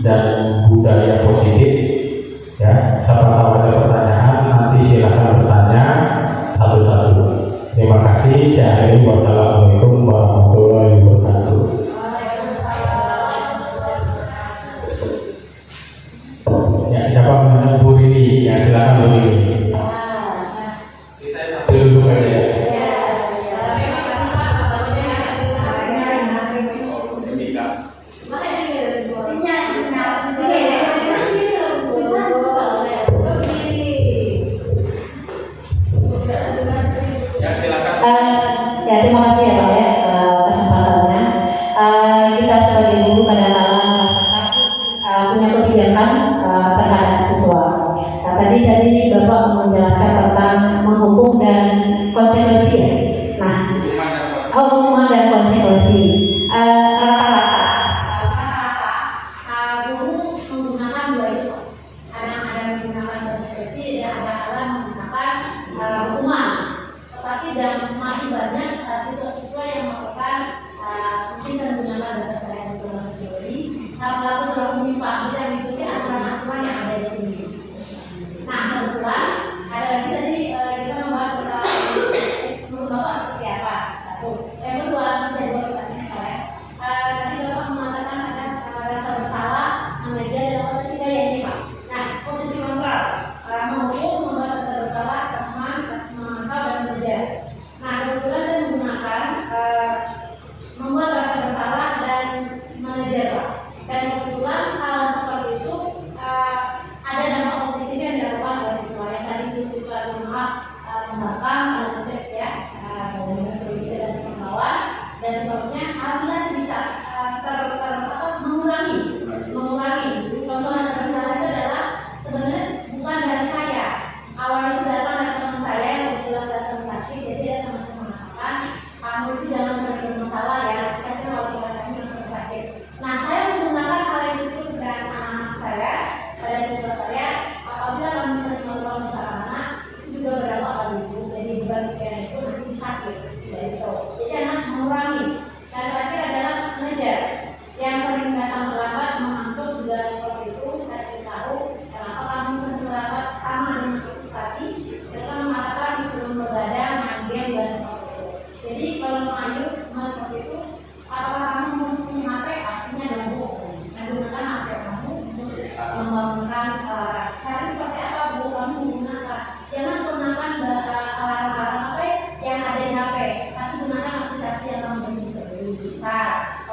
A: dan budaya positif. Ya, siapa tahu ada pertanyaan, nanti silakan bertanya satu-satu. Terima kasih. Saya akhiri. Wassalamualaikum warahmatullahi wabarakatuh. Ya, siapa menurut Bu Rini? Ya, silakan Bu Rini. Kita sambil duduk aja ya.
B: Makanya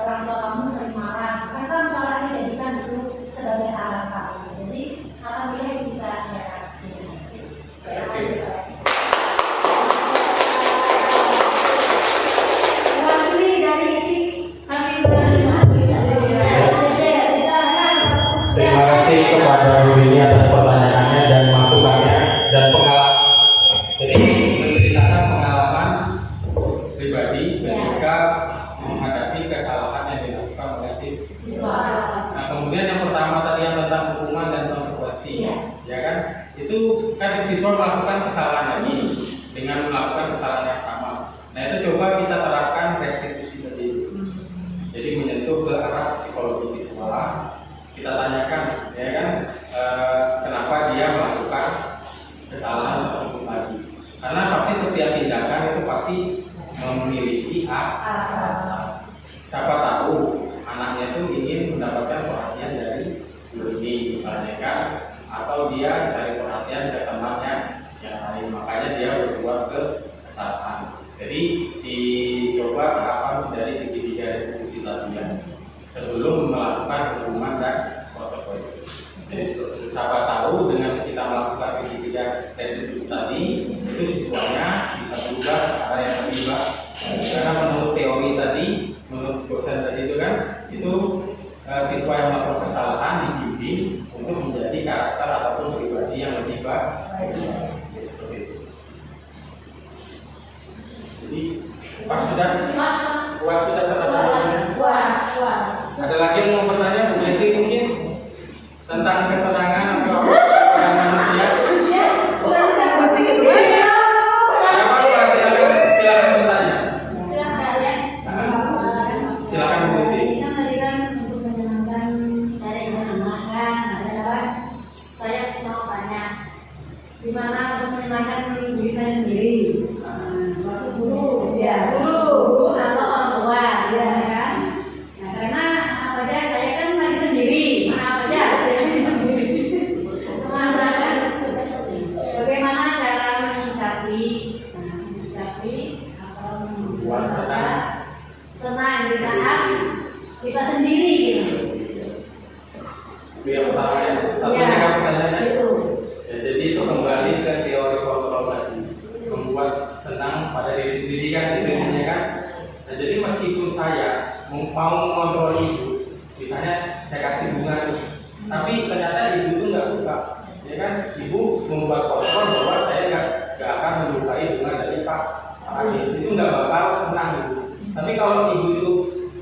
D: orang tua kamu sering marah, kan kan salahnya jadikan itu sebagai harapan. Jadi alhamdulillah bisa ya. Mewakili dari isi kami
A: Terima kasih kepada Bu Rini atas pertanyaannya dan masukannya dan pengalaman. Jadi menceritakan pengalaman pribadi ketika menghadapi kesalahan yang dilakukan oleh siswa. Nah, kemudian yang pertama tadi yang tentang hukuman dan konsekuensi, ya kan? Itu kan siswa melakukan kesalahan lagi dengan melakukan kesalahan yang sama. Nah, itu coba kita terapkan restitusi tadi. Jadi menyentuh ke arah psikologi siswa. Kita tanyakan, ya kan, kenapa dia melakukan kesalahan tersebut lagi? Karena pasti setiap tindakan itu pasti memiliki alasan. Siapa tahu anaknya itu ingin mendapatkan perhatian dari guru ini, misalnya kan, atau dia cari perhatian ke temannya yang lain, makanya dia berbuat kesalahan. Jadi dicoba tahapan dari segitiga restitusi tadi ya, sebelum melakukan hukuman dan konsekuensi. Jadi siapa tahu dengan kita melakukan segitiga restitusi tadi, itu siswanya bisa berubah ke arah yang lebih baik. Karena menurut teori tadi, menurut dosen tadi itu kan, itu siswa yang melakukan kesalahan dibimbing untuk menjadi karakter ataupun pribadi yang lebih baik. Seperti itu. Jadi pas sudah terhadap ada lagi yang mau bertanya, Bu Betty mungkin tentang kesenangan atau kepada manusia? Silakan bertanya. Silakan Bu Betty.
B: Ini kan tadi kan untuk menyenangkan saya dengan anak kan, saya mau tanya, gimana untuk menyenangkan diri saya sendiri? Waktu guru atau orang tua, ya kan? Nah, karena apa aja saya kan lagi sendiri, maaf aja saya lagi sendiri. Kemana kan? Bagaimana cara menyikapi atau merasa senang di saat kita sendiri gitu.
A: Itu yang pertama ya. Satunya kan pertanyaannya.
B: Itu.
A: Ya, jadi itu kembali ke teori kontrol tadi, membuat senang pada diri sendiri kan, itu intinya kan. Nah, jadi meskipun saya mau mengontrol ibu, misalnya saya kasih bunga nih, tapi ternyata ibu itu nggak suka, ya kan? Ibu membuat kontrol bahwa saya nggak akan menyukai bunga dari Pak Adil, itu nggak bakal senang ibu. Tapi kalau ibu itu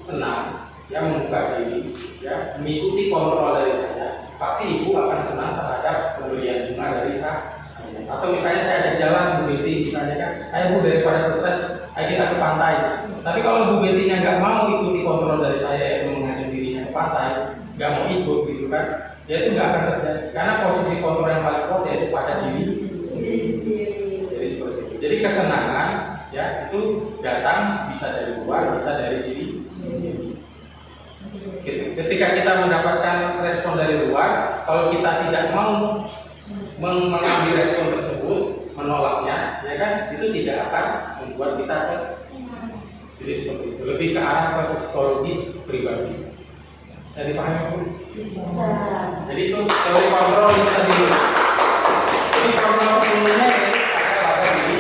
A: senang, ya membuka diri, ya mengikuti kontrol dari saya, pasti ibu akan senang terhadap pemberian bunga dari saya. Atau misalnya saya ajak jalan Bu Betty, misalnya kan, ayo Bu daripada stres, ayo kita ke pantai. Tapi kalau Bu Betty-nya nggak mau ikuti kontrol dari saya, yaitu mengajak dirinya ke pantai, nggak mau ikut gitu kan, ya itu nggak akan terjadi. Karena posisi kontrol yang paling kuat yaitu pada diri. Jadi seperti itu. Jadi kesenangan ya itu datang bisa dari luar, bisa dari diri. Ketika kita mendapatkan respon dari luar, kalau kita tidak mau mengambil respon tersebut, menolaknya, ya kan, itu tidak akan membuat kita senang. Jadi seperti itu, lebih ke arah ke psikologis pribadi. Saya dipahami Bu? Jadi itu teori kontrol itu tadi. Jadi kontrol sepenuhnya pada diri.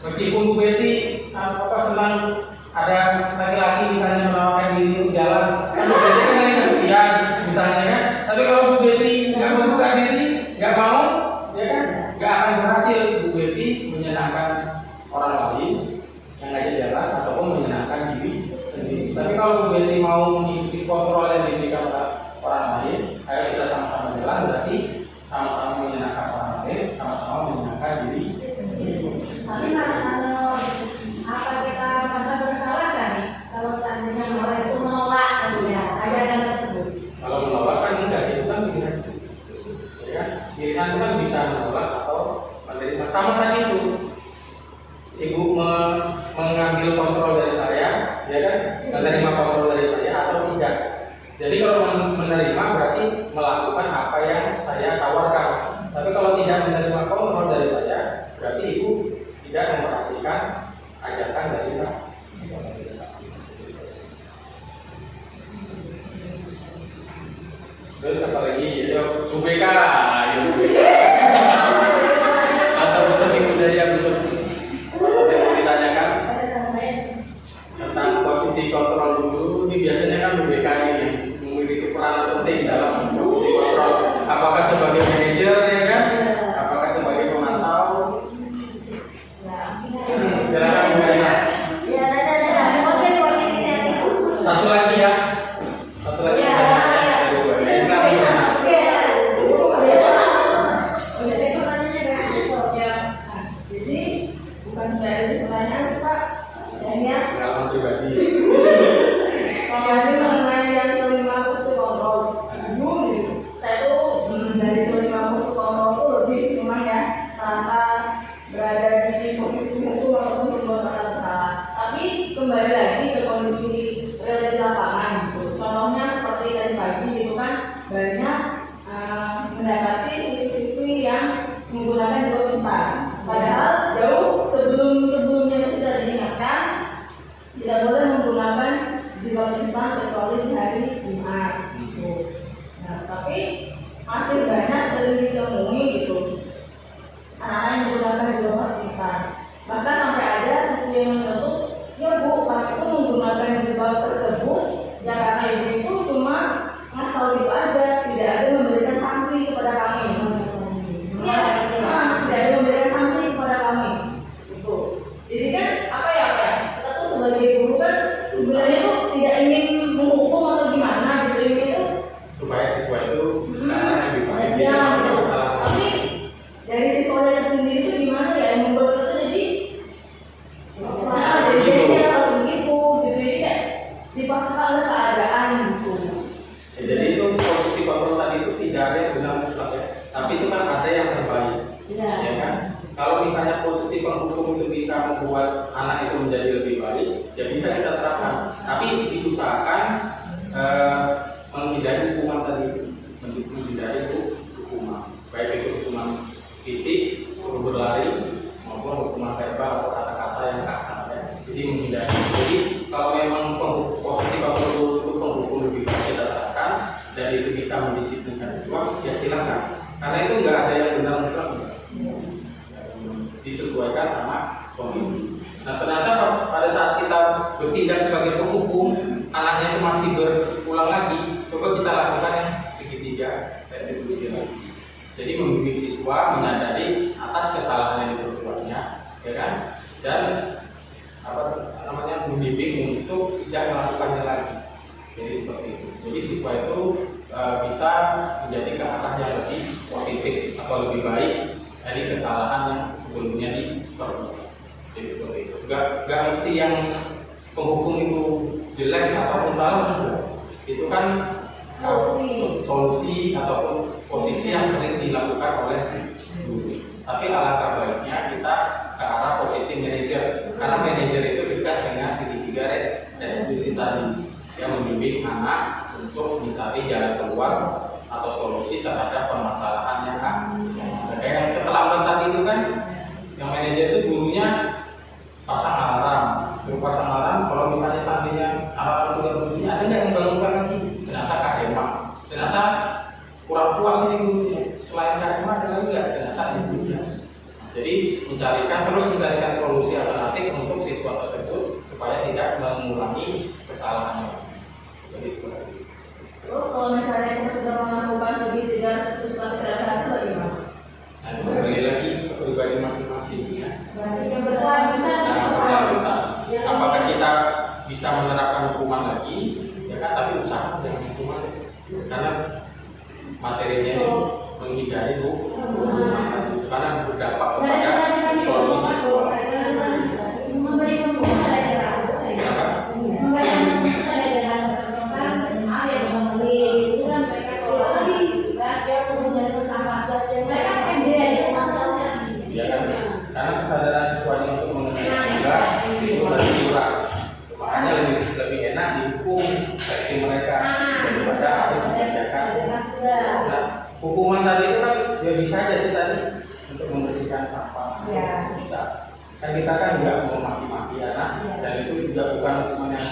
A: Meskipun Bu Betty apa senang ada laki-laki misalnya menawarkan diri untuk jalan, kan Bu Betty kan lagi kesepian misalnya kan. Tapi kalau Bu Betty nggak membuka diri, nggak mau, ya kan, nggak akan berhasil Bu Betty menyenangkan orang lain yang ngajak jalan ataupun menyenangkan diri sendiri. Tapi kalau Bu Betty mau mengikuti kontrol yang diberikan oleh orang lain, ayo kita sama-sama jalan, berarti sama-sama menyenangkan orang lain, sama-sama menyenangkan diri.
B: Tapi kalau apa kita merasa bersalah kan kalau seandainya orang itu menolak ajaran tersebut?
A: Kalau menolak kan enggak, itu kan pilihan. Ya, pilihan itu kan bisa menolak atau menerima. Sama tadi itu, ibu mengambil kontrol dari saya, ya kan, menerima kontrol dari saya atau tidak. Jadi kalau menerima berarti melakukan apa yang saya tawarkan. Tapi kalau tidak menerima kontrol dari saya, berarti ibu tidak memperhatikan ajakan dari saya. Terus apa lagi? Ayo, UBK. Ayo, UBK. Atau seni budaya betul. Yang ditanyakan tentang posisi kontrol dulu. Ini biasanya kan UBK ini memiliki peran penting dalam posisi kontrol. Apakah sebagai manajer ya kan? Apakah sebagai pemantau? Silakan Bu Ena. Satu lagi ya. Satu lagi pertanyaannya dari Bu Ena. Silakan Bu Ena.
D: Jadi bukan dari pertanyaan Pak, dan ya
A: Pengalaman pribadi.
D: Jadi mengenai yang kelima kursi kontrol. Dulu saya tuh dari kelima kursi kontrol itu lebih memang ya merasa berada di posisi itu walaupun berbuat salah. Tapi kembali lagi ke kondisi real di lapangan. Gitu. Contohnya seperti tadi pagi itu kan banyak mendapati sisi-sisi yang menggunakan jalur instan. Padahal jauh sebelumnya itu sudah diingatkan tidak boleh menggunakan jalur instan kecuali di hari Jumat. Gitu. Nah, tapi masih banyak sering ditemui gitu anak-anak yang menggunakan jalur instan. Bahkan sampai ada sisi yang menuntut, ya Bu, kami itu menggunakan jalur tersebut ya karena ibu itu cuma ngasal gitu aja, tidak ada memberikan sanksi kepada kami. Iya, tidak ada memberikan sanksi kepada kami. Gitu. Jadi kan apa ya? Kita tuh sebagai guru kan sebenarnya tuh tidak ingin menghukum atau gimana gitu, ini tuh
A: Supaya siswa itu karena lebih baik dia
D: ya,
A: tidak masalah.
D: tapi dari siswanya sendiri itu gimana ya yang membuat itu jadi jadinya harus begitu gitu, jadi kayak dipaksa oleh keadaan gitu.
A: Ya, jadi itu posisi kontrol tadi itu tidak ada yang benar mutlak ya. Tapi itu kan ada yang terbaik.
D: Iya.
A: Ya kan? Kalau misalnya posisi penghukum itu bisa membuat anak itu menjadi lebih baik, ya bisa kita terapkan. Tapi diusahakan menghindari hukuman tadi, menghindari hukuman, baik itu hukuman fisik, suruh berlari, maupun hukuman verbal atau kata-kata yang kasar. Ya. Jadi menghindari. Jadi kalau memang posisi kontrol itu penghukum lebih baik kita terapkan dan itu bisa mendisiplinkan siswa, ya silakan. Karena itu nggak ada yang benar mutlak. Disesuaikan sama kondisi. Nah ternyata pada saat kita bertindak sebagai penghukum, anaknya itu masih berulang lagi. Coba kita lakukan yang segitiga retribusi lagi. Jadi membimbing siswa menyadari atas kesalahan yang diperbuatnya, ya kan? Dan membimbing untuk tidak melakukannya lagi. Jadi seperti itu. Jadi siswa itu bisa menjadi ke arah yang lebih positif atau lebih baik dari kesalahan yang sebelumnya diperbuat. Jadi seperti itu. Gak mesti yang penghukum itu jelek ataupun salah juga. Itu kan solusi ataupun posisi yang sering dilakukan oleh guru. Tapi alangkah baiknya kita ke arah posisi manajer, karena manajer itu dekat dengan segitiga restitusi tadi yang membimbing anak untuk mencari jalan keluar atau solusi terhadap permasalahan yang ada. Kayak yang keterlambatan tadi itu kan, yang manajer itu gurunya pasang alarm, kalau misalnya seandainya alarm sudah berbunyi, ada yang membangunkan lagi, ternyata Kak Emma, ternyata kurang puas ini gurunya, selain Kak Emma ada lagi nggak? Ternyata ibunya. Jadi mencarikan solusi alternatif untuk siswa tersebut supaya tidak mengulangi kesalahannya. Jadi seperti itu.
D: Terus kalau misalnya kita sudah melakukan segitiga restitusi tidak berhasil bagaimana?
A: Nah, itu kembali lagi ke pribadi masing-masing. Ya.
D: Berarti yang betul-betul
A: Apakah kita bisa menerapkan hukuman lagi? Ya kan, tapi usaha jangan hukuman, karena materinya ini menghindari hukuman, karena berdampak kepada psikologis siswa. Ya kan, karena kesadaran siswanya untuk mengenai juga itu lebih kurang, makanya lebih enak dihukum versi mereka daripada harus mengerjakan. Nah, hukuman tadi itu kan ya bisa aja sih tadi untuk membersihkan sampah, bisa. Kan kita kan nggak mau maki-maki anak, dan itu juga bukan hukuman yang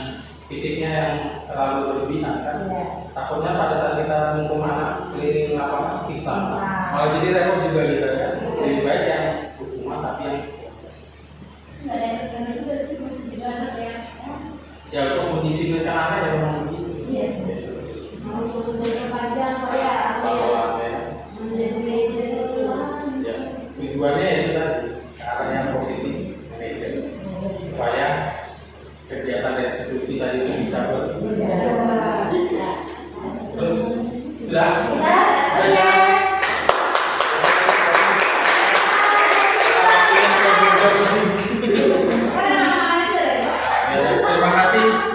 A: fisiknya yang terlalu berlebihan kan.
B: Iya.
A: Takutnya pada saat kita menghukum anak keliling lapangan pingsan,
B: Pingsan.
A: malah jadi repot juga gitu kan. Lebih baik yang hukuman tapi yang
B: Nggak ada yang benar juga sih, masih juga anak ya.
A: ya untuk mendisiplinkan anak ya memang begitu.
B: Iya sih. Mau suruh belajar panjang saya
A: Bahwa
B: menjadi manajer.
A: ya tujuannya itu tadi ke arah yang posisi manajer supaya kegiatan restitusi tadi itu bisa terus sudah terima kasih.